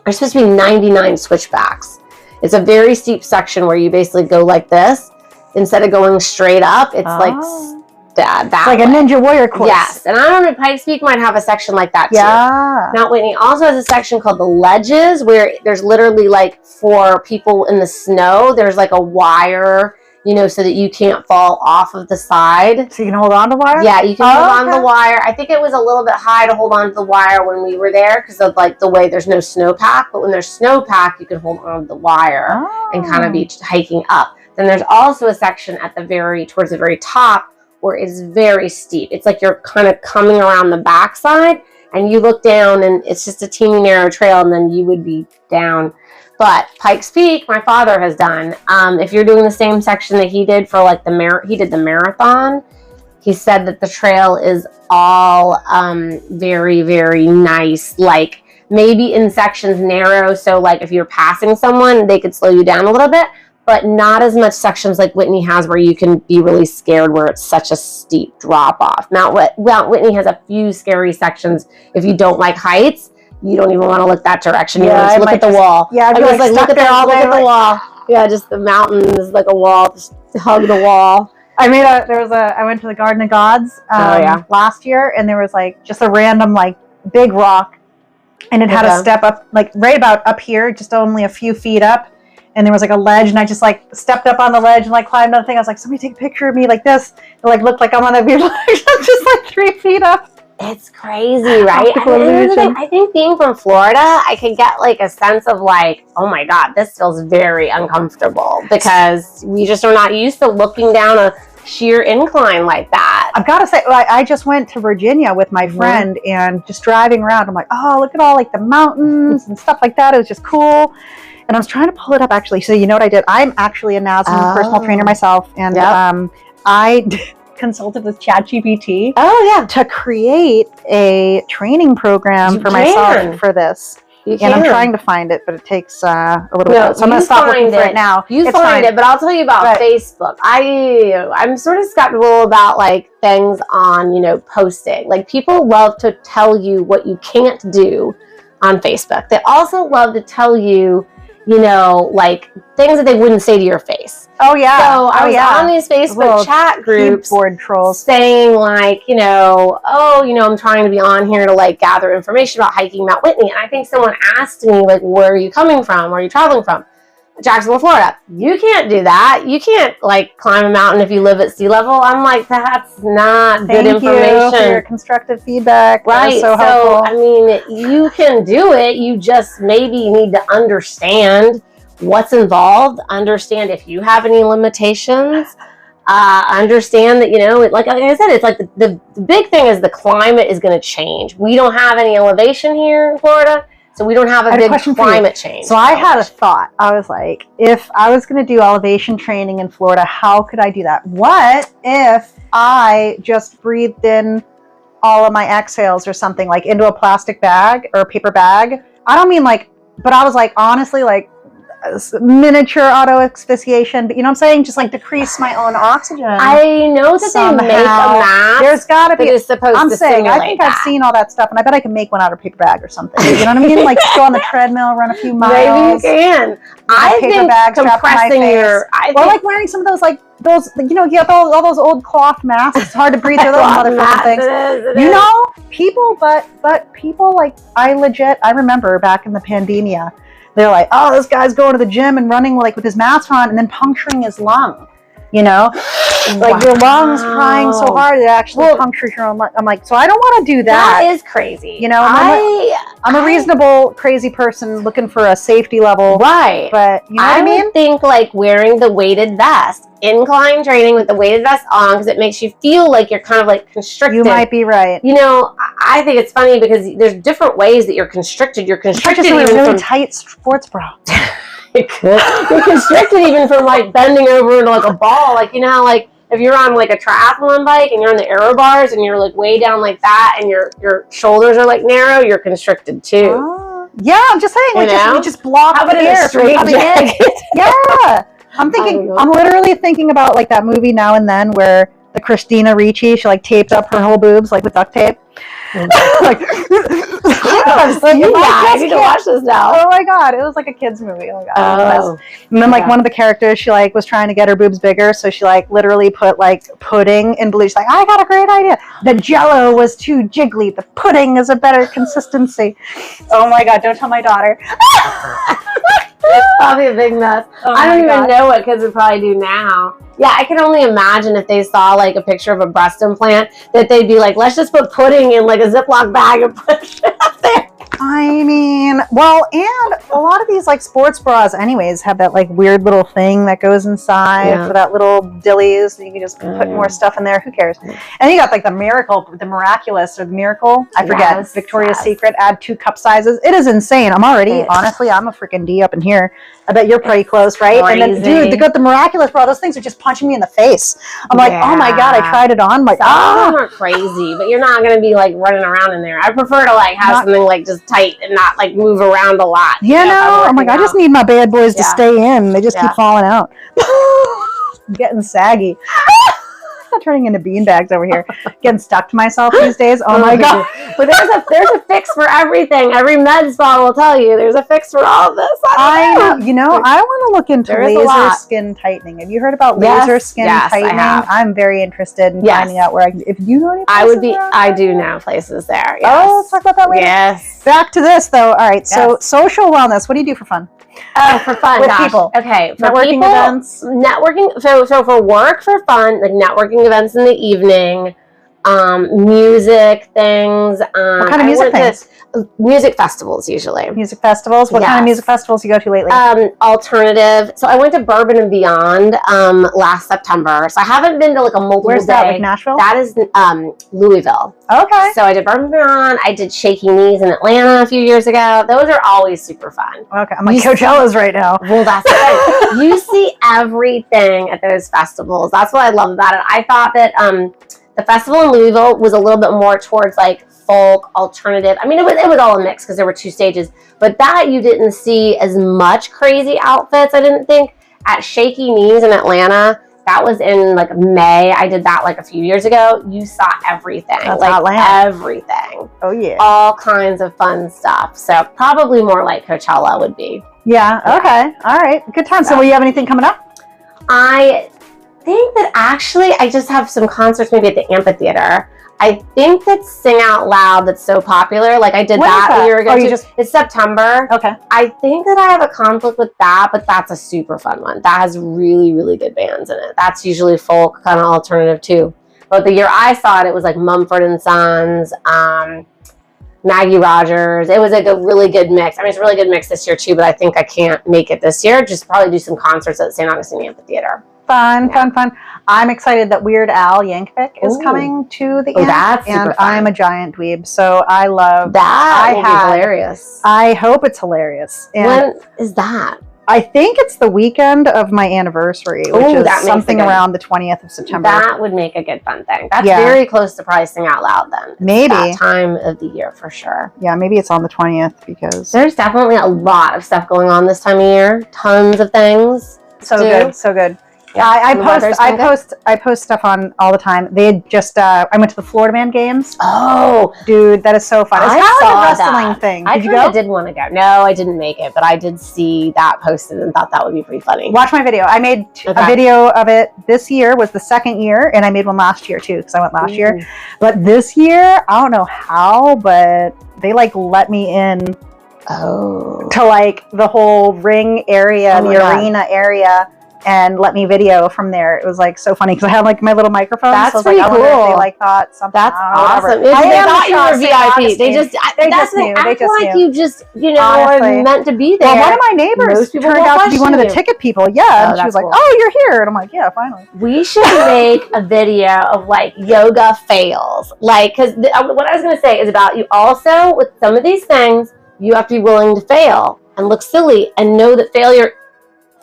There's supposed to be 99 switchbacks. It's a very steep section where you basically go like this. Instead of going straight up, it's like that like way. a Ninja Warrior course. Yes, and I don't know, Pikes Peak might have a section like that too. Yeah. Mount Whitney also has a section called the ledges, where there's literally like, for people in the snow, there's like a wire, you know, so that you can't fall off of the side. So you can hold on to the wire? Yeah, you can hold on to the wire. I think it was a little bit high to hold on to the wire when we were there because of like the way there's no snowpack. But when there's snowpack, you can hold on to the wire and kind of be hiking up. Then there's also a section at the towards the very top where it's very steep. It's like you're kind of coming around the backside and you look down and it's just a teeny narrow trail and then you would be down. But Pikes Peak, my father has done. If you're doing the same section that he did for like he did the marathon, he said that the trail is all very, very nice. Like maybe in sections narrow, so like if you're passing someone, they could slow you down a little bit, but not as much sections like Whitney has where you can be really scared where it's such a steep drop off. Mount Whitney has a few scary sections if you don't like heights. You don't even want to look that direction. You just look at the wall. Yeah, I'm just like look at the wall. Yeah, just the mountain is like a wall. Just hug the wall. I went to the Garden of Gods last year, and there was like just a random like big rock, and it had a step up like right about up here, just only a few feet up, and there was like a ledge, and I just like stepped up on the ledge and like climbed on the thing. I was like, somebody take a picture of me like this. It like looked like I'm on a weird ledge. I'm just like 3 feet up. It's crazy, right? I think being from Florida, I could get like a sense of like, oh my God, this feels very uncomfortable because we just are not used to looking down a sheer incline like that. I've got to say, I just went to Virginia with my friend and just driving around, I'm like, oh, look at all like the mountains and stuff like that. It was just cool. And I was trying to pull it up actually. So you know what I did? I'm actually a NASM personal trainer myself. And I consulted with ChatGPT to create a training program for myself for this. And I'm trying to find it, but it takes a little bit. So I'm going to stop looking for it now. You find it, but I'll tell you about Facebook. I'm sort of skeptical about like things on, you know, posting. Like people love to tell you what you can't do on Facebook. They also love to tell you, you know, like things that they wouldn't say to your face. Oh yeah. So I was on these Facebook chat groups, keyboard trolls, saying like, you know, oh, you know, I'm trying to be on here to like gather information about hiking Mount Whitney. And I think someone asked me like, where are you coming from? Where are you traveling from? Jacksonville, Florida. You can't do that. You can't like climb a mountain if you live at sea level. I'm like, that's not good information. Thank you for your constructive feedback. Right. So helpful. I mean, you can do it. You just maybe need to understand what's involved. Understand if you have any limitations. Understand that, you know, like I said, it's like the big thing is the climate is going to change. We don't have any elevation here in Florida. So we don't have a big climate change. So I had a thought. I was like, if I was going to do elevation training in Florida, how could I do that? What if I just breathed in all of my exhales or something like into a plastic bag or a paper bag? I don't mean like, but I was like, honestly, like miniature auto asphyxiation, but you know what I'm saying? Just like decrease my own oxygen. I know that they make a mask. There's got to be. That is supposed I'm to saying, I simulate think that. I've seen all that stuff, and I bet I can make one out of a paper bag or something. You know what I mean? Like go on the treadmill, run a few miles. Maybe you can. I think compressing your, or like wearing some of those you know, you have all those old cloth masks. It's hard to breathe through those motherfucking things. You know, people, but people like I remember back in the pandemia, they're like, oh, this guy's going to the gym and running like with his mask on and then puncturing his lung. You know, like your lungs crying so hard it actually punctures your own lung. I'm like, so I don't want to do that. That is crazy. You know, I'm a reasonable, crazy person looking for a safety level. Right. But you know what I mean? would think like wearing the weighted vest, incline training with the weighted vest on, because it makes you feel like you're kind of like constricted. You might be right. You know, I think it's funny because there's different ways that you're constricted. You're constricted even even really from tight sports bra. You're constricted even from like bending over into like a ball. Like, you know how like if you're on like a triathlon bike and you're on the aero bars and you're like way down like that and your shoulders are like narrow, you're constricted too. Oh. Yeah, I'm just saying, we just block How about the air a straight jacket? Yeah. I'm literally thinking about like that movie Now and Then where the Christina Ricci, she like taped up her whole boobs like with duct tape. Like, I need to watch this now. Oh my god, it was like a kids movie. Oh my god. And then like one of the characters, she like was trying to get her boobs bigger, so she like literally put like pudding in blue. She's like, I got a great idea. The Jello was too jiggly. The pudding is a better consistency. Oh my god, don't tell my daughter. Probably a big mess. I don't even know what kids would probably do now. Yeah, I can only imagine if they saw like a picture of a breast implant that they'd be like, let's just put pudding in like a Ziploc bag and put it up there. I mean, well, and a lot of these like sports bras anyways have that like weird little thing that goes inside for that little dillies. You can just put more stuff in there. Who cares? And you got like the Miraculous or the Miracle. I forget. Victoria's Secret. Add 2 cup sizes. It is insane. Honestly, I'm a freaking D up in here. I bet you're pretty close, right? Crazy. And then, dude, they got the Miraculous bra. Those things are just punching me in the face. I'm like, oh my god, I tried it on. I'm like, some are crazy, but you're not gonna be like running around in there. I prefer to like have something like just tight and not like move around a lot. I'm like, I just need my bad boys to stay in. They just keep falling out. I'm getting saggy. I'm turning into beanbags over here. Getting stuck to myself these days. Oh my god! But there's a fix for everything. Every med spa will tell you there's a fix for all this. I want to look into laser skin tightening. Have you heard about laser skin tightening? I'm very interested in finding out where if you know any places I do know places there. Yes. Oh, let's talk about that later. Yes. Back to this though. All right. So social wellness. What do you do for fun? Oh, for fun, with people. Okay, for networking events. Networking. So for work, for fun, like networking events in the evening, music things. What kind of music things? Music festivals usually. Music festivals. What kind of music festivals you go to lately? Alternative. So I went to Bourbon and Beyond last September. So I haven't been to like a multiple Where's day. that? Like Nashville? That is Louisville. Okay. So I did Bourbon and Beyond. I did Shaky Knees in Atlanta a few years ago. Those are always super fun. Okay. I'm like Coachella's right now. Well, that's good. You see everything at those festivals. That's what I love about it. I thought that the festival in Louisville was a little bit more towards like folk, alternative. I mean, it was all a mix because there were 2 stages. But that you didn't see as much crazy outfits, I didn't think. At Shaky Knees in Atlanta, that was in like May. I did that like a few years ago. You saw everything. That's like Atlanta. Everything. Oh yeah. All kinds of fun stuff. So probably more like Coachella would be. Yeah. Okay. All right. Good time. So will you have anything coming up? I think that actually I just have some concerts maybe at the amphitheater. I think that Sing Out Loud that's so popular. Like I did that a year ago. It's September. Okay. I think that I have a conflict with that, but that's a super fun one. That has really, really good bands in it. That's usually folk, kind of alternative too. But the year I saw it, it was like Mumford & Sons, Maggie Rogers. It was like a really good mix. I mean, it's a really good mix this year too, but I think I can't make it this year. Just probably do some concerts at St. Augustine Amphitheater. Fun. I'm excited that Weird Al Yankovic is coming to the Amp, and I'm a giant dweeb, so I love that. Will be hilarious. I hope it's hilarious. And when is that? I think it's the weekend of my anniversary, which Ooh, is that makes something it good. around the 20th of September. That would make a good fun thing. That's very close to pricing out loud then. Maybe. That time of the year for sure. Yeah, maybe it's on the 20th because there's definitely a lot of stuff going on this time of year. Tons of things. So good, so good. Yeah, I post stuff on all the time. They had just I went to the Florida Man games. Oh, dude, that is so fun. It's kind of like a wrestling thing. Did you go? I did want to go. No, I didn't make it, but I did see that posted and thought that would be pretty funny. Watch my video. I made a video of it. This year was the second year, and I made one last year too because I went last year. But this year, I don't know how, but they like let me in. To like the whole ring area, the arena area. And let me video from there. It was like so funny because I had like my little microphone. That's so I was pretty like, I cool. wonder if they like thought something. That's awesome. They thought you were VIP. They just knew. They just knew. You just are meant to be there. Well, one of my neighbors turned out to be one of the ticket people. Yeah, and she was like, "Oh, you're here," and I'm like, "Yeah, finally." We should make a video of like yoga fails, like because what I was going to say is about you. Also, with some of these things, you have to be willing to fail and look silly and know that failure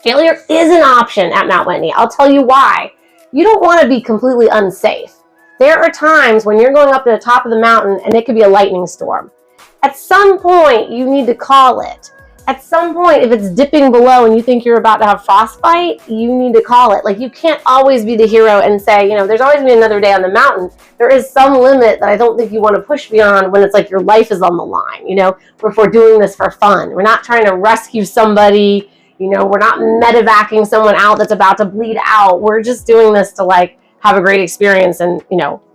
is an option at Mount Whitney. I'll tell you why. You don't want to be completely unsafe. There are times when you're going up to the top of the mountain and it could be a lightning storm. At some point, you need to call it. At some point, if it's dipping below and you think you're about to have frostbite, you need to call it. Like, you can't always be the hero and say, there's always going to be another day on the mountain. There is some limit that I don't think you want to push beyond when it's like your life is on the line, if we're doing this for fun. We're not trying to rescue somebody. We're not medevacing someone out that's about to bleed out. We're just doing this to like have a great experience and,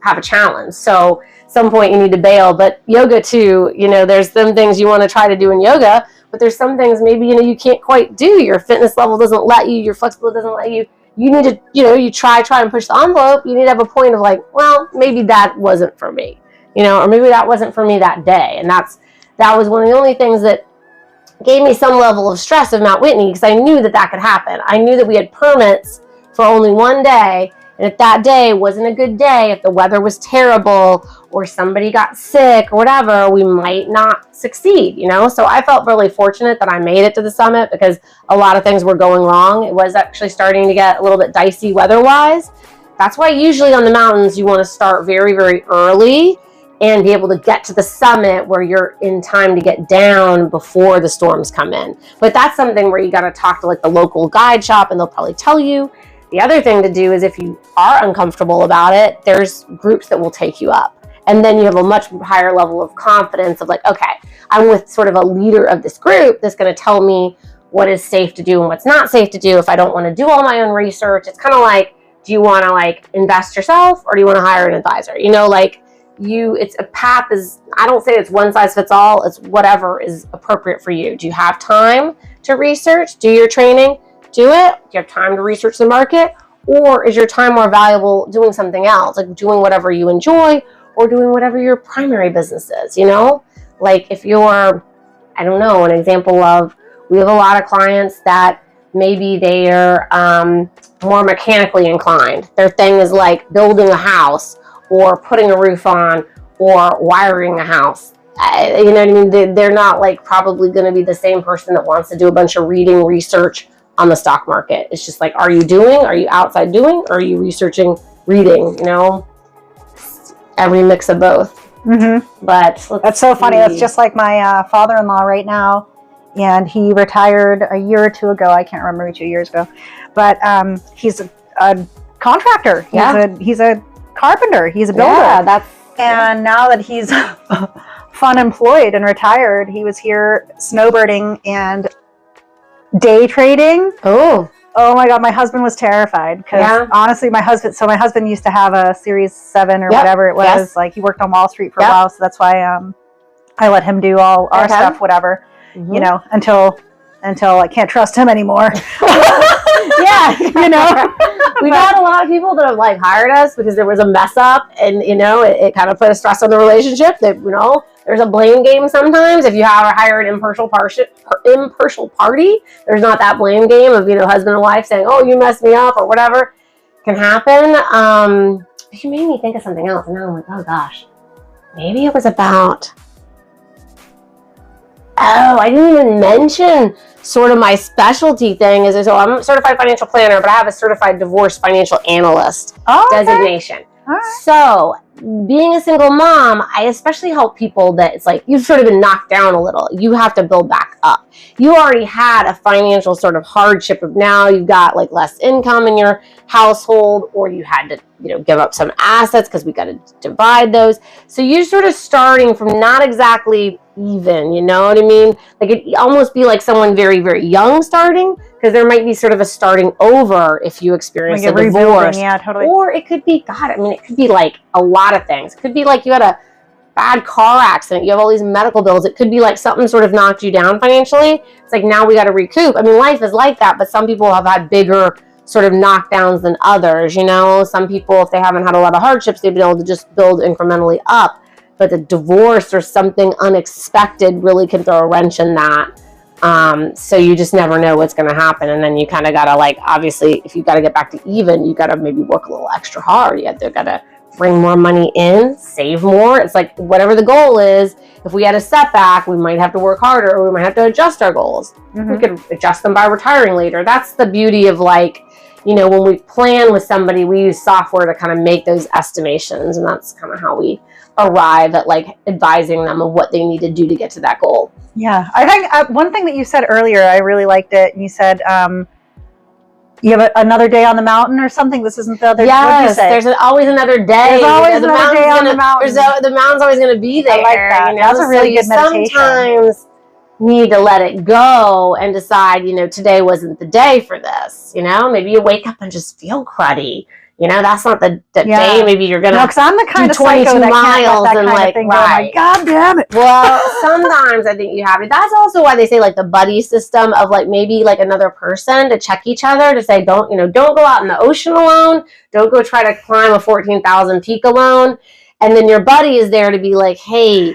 have a challenge. So at some point you need to bail, but yoga too, there's some things you want to try to do in yoga, but there's some things maybe, you can't quite do. Your fitness level doesn't let you, your flexibility doesn't let you. You need to, you try and push the envelope. You need to have a point of like, well, maybe that wasn't for me, or maybe that wasn't for me that day. And that was one of the only things that gave me some level of stress of Mount Whitney because I knew that could happen. I knew that we had permits for only one day, and if that day wasn't a good day, if the weather was terrible or somebody got sick or whatever, we might not succeed, So I felt really fortunate that I made it to the summit because a lot of things were going wrong. It was actually starting to get a little bit dicey weather-wise. That's why usually on the mountains you want to start very, very early and be able to get to the summit where you're in time to get down before the storms come in. But that's something where you got to talk to like the local guide shop and they'll probably tell you. The other thing to do is if you are uncomfortable about it, there's groups that will take you up. And then you have a much higher level of confidence of like, okay, I'm with sort of a leader of this group that's going to tell me what is safe to do and what's not safe to do if I don't want to do all my own research. It's kind of like, do you want to like invest yourself or do you want to hire an advisor? It's a path I don't say it's one size fits all. It's whatever is appropriate for you. Do you have time to research? Do your training? Do it. Do you have time to research the market? Or is your time more valuable doing something else, like doing whatever you enjoy or doing whatever your primary business is, Like if you're, I don't know, an example of, we have a lot of clients that maybe they're more mechanically inclined. Their thing is like building a house or putting a roof on or wiring a house. You know what I mean? They're not like probably going to be the same person that wants to do a bunch of reading, research on the stock market. It's just like, are you outside doing, or are you researching, reading, every mix of both. Mm-hmm. But that's so funny. That's just like my father-in-law right now. And he retired a year or two ago. I can't remember, 2 years ago. But he's a contractor. He's a carpenter. He's a builder. Yeah, and now that he's fun employed and retired, he was here snowbirding and day trading. Oh my God, my husband was terrified because honestly, my husband used to have a Series 7 or whatever it was. Yes. Like he worked on Wall Street for a while, so that's why I let him do all our stuff, whatever, until I can't trust him anymore. We've had a lot of people that have like hired us because there was a mess up and it kind of put a stress on the relationship that there's a blame game sometimes. If you hire an impartial party, there's not that blame game of husband and wife saying, oh, you messed me up or whatever can happen. You made me think of something else and now I'm like, oh gosh, maybe it was about Oh, I didn't even mention sort of my specialty thing is, so I'm a certified financial planner, but I have a certified divorce financial analyst designation. All right. So being a single mom, I especially help people that it's like you've sort of been knocked down a little. You have to build back up. You already had a financial sort of hardship of now you've got like less income in your household, or you had to, give up some assets because we got to divide those. So you're sort of starting from not exactly even, you know what I mean? Like it almost be like someone very, very young starting, because there might be sort of a starting over if you experience Like a divorce. Yeah, totally. Or it could be, it could be like a lot of things. It could be like you had a bad car accident, you have all these medical bills. It could be like something sort of knocked you down financially. It's like now we got to recoup. I mean, life is like that, but some people have had bigger sort of knockdowns than others, Some people, if they haven't had a lot of hardships, they've been able to just build incrementally up. But the divorce or something unexpected really can throw a wrench in that. So you just never know what's going to happen. And then you kind of got to obviously, if you got to get back to even, you got to maybe work a little extra hard. You got to bring more money in, save more. It's like whatever the goal is, if we had a setback, we might have to work harder, or we might have to adjust our goals. We could adjust them by retiring later. That's the beauty of when we plan with somebody, we use software to kind of make those estimations. And that's kind of how we arrive at advising them of what they need to do to get to that goal. Yeah. I think one thing that you said earlier, I really liked it. You said, you have another day on the mountain or something. This isn't the other. Yes, there's always another day. There's always another day on the mountain. The mountain's always going to be there. I like that. That's a really good meditation. Sometimes need to let it go and decide, today wasn't the day for this. Maybe you wake up and just feel cruddy. That's not the day. Maybe you're gonna. No, because I'm the kind of 22 psycho that miles can't let that and kind of thing go. I'm like, God damn it. Well, sometimes I think you have to. That's also why they say the buddy system of maybe another person to check each other, to say don't go out in the ocean alone. Don't go try to climb a 14,000 peak alone. And then your buddy is there to be like, hey.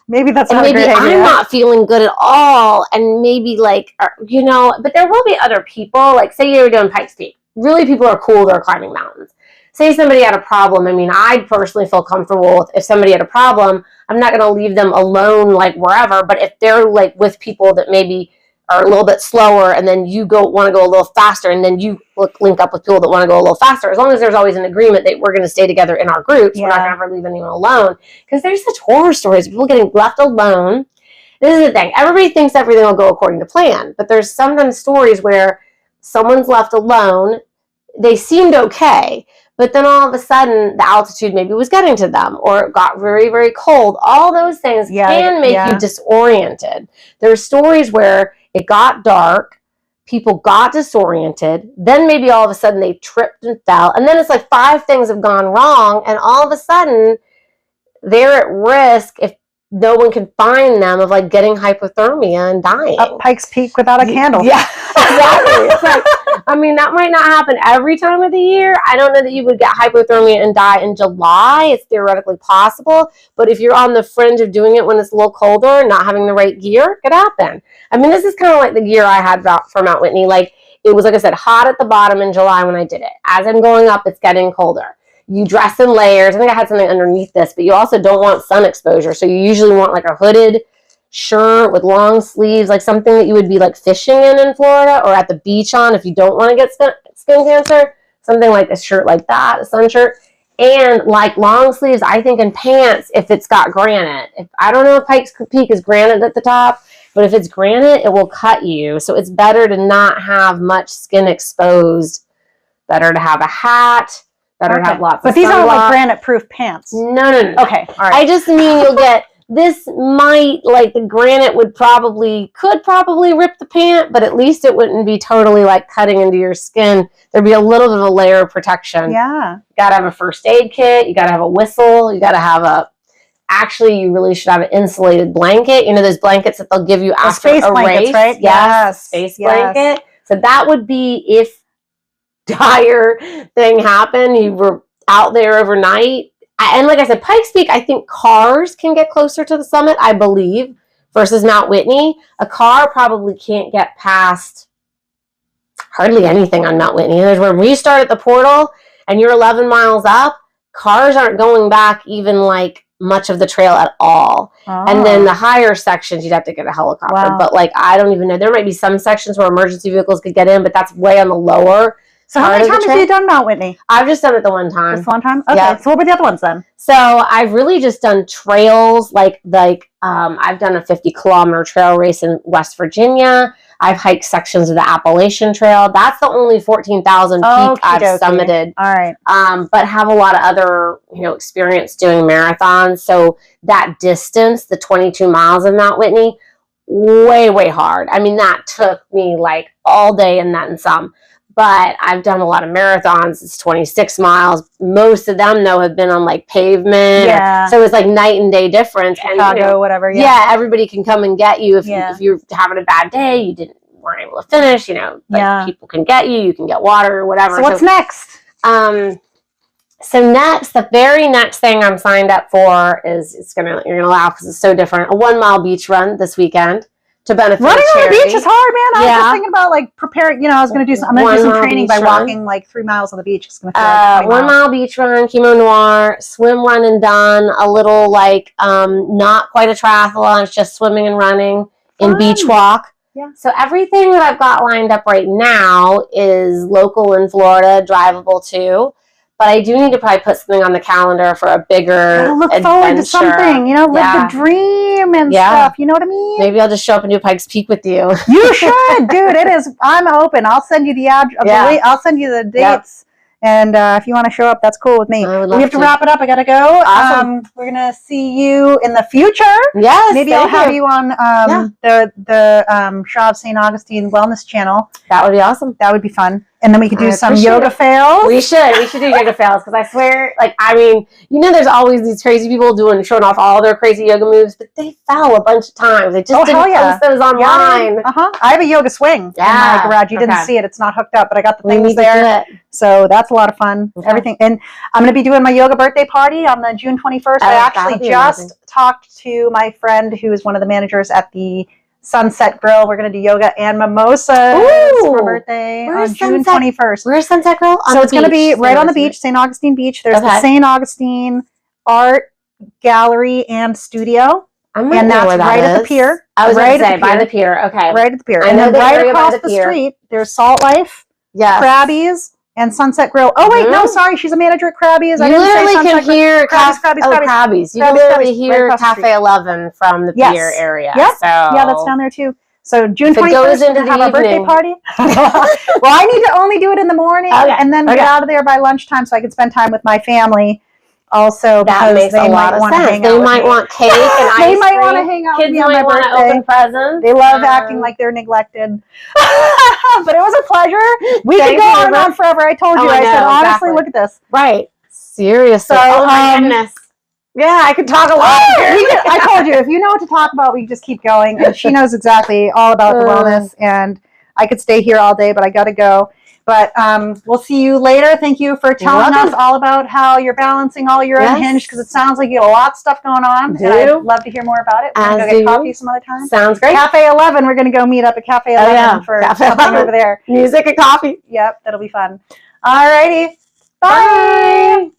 Maybe that's not a great idea. I'm not feeling good at all, and maybe but there will be other people. Say you're doing Pikes Peak. Really, people are cool that are climbing mountains. Say somebody had a problem. I mean, I personally feel comfortable with if somebody had a problem, I'm not going to leave them alone wherever. But if they're with people that maybe are a little bit slower, and then you want to go a little faster, and then you link up with people that want to go a little faster, as long as there's always an agreement that we're going to stay together in our groups, we're not going to ever leave anyone alone. Because there's such horror stories of people getting left alone. This is the thing. Everybody thinks everything will go according to plan, but there's sometimes stories where someone's left alone. They seemed okay, but then all of a sudden the altitude maybe was getting to them, or it got very, very cold. All those things can make you disoriented. There are stories where it got dark, people got disoriented, then maybe all of a sudden they tripped and fell, and then it's 5 things have gone wrong, and all of a sudden they're at risk if no one can find them of getting hypothermia and dying. Up Pikes Peak without a candle. Yeah, exactly. It's that might not happen every time of the year. I don't know that you would get hypothermia and die in July. It's theoretically possible. But if you're on the fringe of doing it when it's a little colder and not having the right gear, it could happen. I mean, this is kind of like the gear I had for Mount Whitney. It was, like I said, hot at the bottom in July when I did it. As I'm going up, it's getting colder. You dress in layers. I think I had something underneath this, but you also don't want sun exposure. So you usually want a hooded shirt with long sleeves, something that you would be fishing in Florida, or at the beach on if you don't want to get skin cancer. Something like a shirt like that, a sun shirt. And long sleeves, I think, and pants if it's got granite. I don't know if Pikes Peak is granite at the top, but if it's granite, it will cut you. So it's better to not have much skin exposed. Better to have a hat. Better to have lots of But these aren't granite-proof pants. No. Okay, all right. I just mean you'll get, this might, the granite could probably rip the pant, but at least it wouldn't be totally cutting into your skin. There'd be a little bit of a layer of protection. Yeah. You gotta have a first aid kit. You gotta have a whistle. You gotta have actually, you really should have an insulated blanket. Those blankets that they'll give you after a race. Right? Yes. Space blanket. So that would be if dire thing happened, you were out there overnight. And like I said, Pikes Peak, I think cars can get closer to the summit, I believe, versus Mount Whitney. A car probably can't get past hardly anything on Mount Whitney. And when we start at the portal and you're 11 miles up, cars aren't going back even much of the trail at all. And then the higher sections, you'd have to get a helicopter. Wow. But like, I don't even know. There might be some sections where emergency vehicles could get in, but that's way on the lower. So how many times have you done Mount Whitney? I've just done it the one time. Just one time? Okay. Yep. So what were the other ones then? So I've really just done trails, like I've done a 50-kilometer trail race in West Virginia. I've hiked sections of the Appalachian Trail. That's the only 14,000 peak I've summited. All right. But have a lot of other, experience doing marathons. So that distance, the 22 miles of Mount Whitney, way, way hard. I mean, that took me like all day and then some. But I've done a lot of marathons. It's 26 miles. Most of them, though, have been on like pavement. Yeah. So it's like night and day difference. Chicago, whatever. Yeah, everybody can come and get you if you're having a bad day. You weren't able to finish. People can get you. You can get water or whatever. So what's next? So next, the very next thing I'm signed up for is you're gonna laugh because it's so different. A 1 mile beach run this weekend. To benefit running on the beach is hard, man. I was just thinking about like preparing. I was going to do some. I'm going to do some training by walking like 3 miles on the beach. It's going to feel like 1 mile beach run, chemo noir, swim, run, and done. A little not quite a triathlon. It's just swimming and running in beach walk. Yeah. So everything that I've got lined up right now is local in Florida, drivable too. But I do need to probably put something on the calendar for a bigger look adventure. Forward to something, live the dream and stuff. You know what I mean? Maybe I'll just show up and do Pikes Peak with you. You should, dude. It is. I'm open. I'll send you the address. I'll send you the dates. And if you want to show up, that's cool with me. We have to wrap it up. I got to go. Awesome. We're going to see you in the future. Yes. Maybe I'll have you on the Shah of Saint Augustine Wellness channel. That would be awesome. That would be fun. And then we could do some yoga fails. We should do yoga fails because I swear, there's always these crazy people showing off all their crazy yoga moves, but they fell a bunch of times. They just didn't post those online. I have a yoga swing in my garage. You didn't see it. It's not hooked up, but I got the things there. So that's a lot of fun. Okay. Everything. And I'm going to be doing my yoga birthday party on the June 21st. I actually just talked to my friend who is one of the managers at the Sunset Grill. We're going to do yoga and mimosas for birthday on June 21st. Where's Sunset Grill? So it's going to be right on the beach, St. Augustine Beach. There's the St. Augustine Art Gallery and Studio. And that's right at the pier. I was going to say, by the pier. Okay. Right at the pier. And then right across the street, there's Salt Life, Krabby's, and Sunset Grill. Oh, wait, no, sorry. She's a manager at Krabby's. You literally can hear Krabby's. You can literally hear Cafe 11 from the pier area. Yep. Yeah, that's down there too. So June 21st, goes into we have a birthday party. Well, I need to only do it in the morning and then get out of there by lunchtime so I can spend time with my family. Also, that makes a lot of sense. They might want cake and ice cream. They might want to hang out with me on my birthday. Open presents. They love acting like they're neglected. But it was a pleasure. We could go on and on forever. I told you. I said, honestly, look at this. Right. Seriously. So, oh my goodness. Yeah, I could talk a lot. I told you, if you know what to talk about, we just keep going. And she knows exactly all about the wellness. And I could stay here all day, but I got to go. But we'll see you later. Thank you for telling us all about how you're balancing all your unhinged, because it sounds like you have a lot of stuff going on. And I'd love to hear more about it. We're going to go get coffee some other time. Sounds great. Cafe 11. We're going to go meet up at Cafe 11 for something over there. Music and coffee. Yep, that'll be fun. All righty. Bye.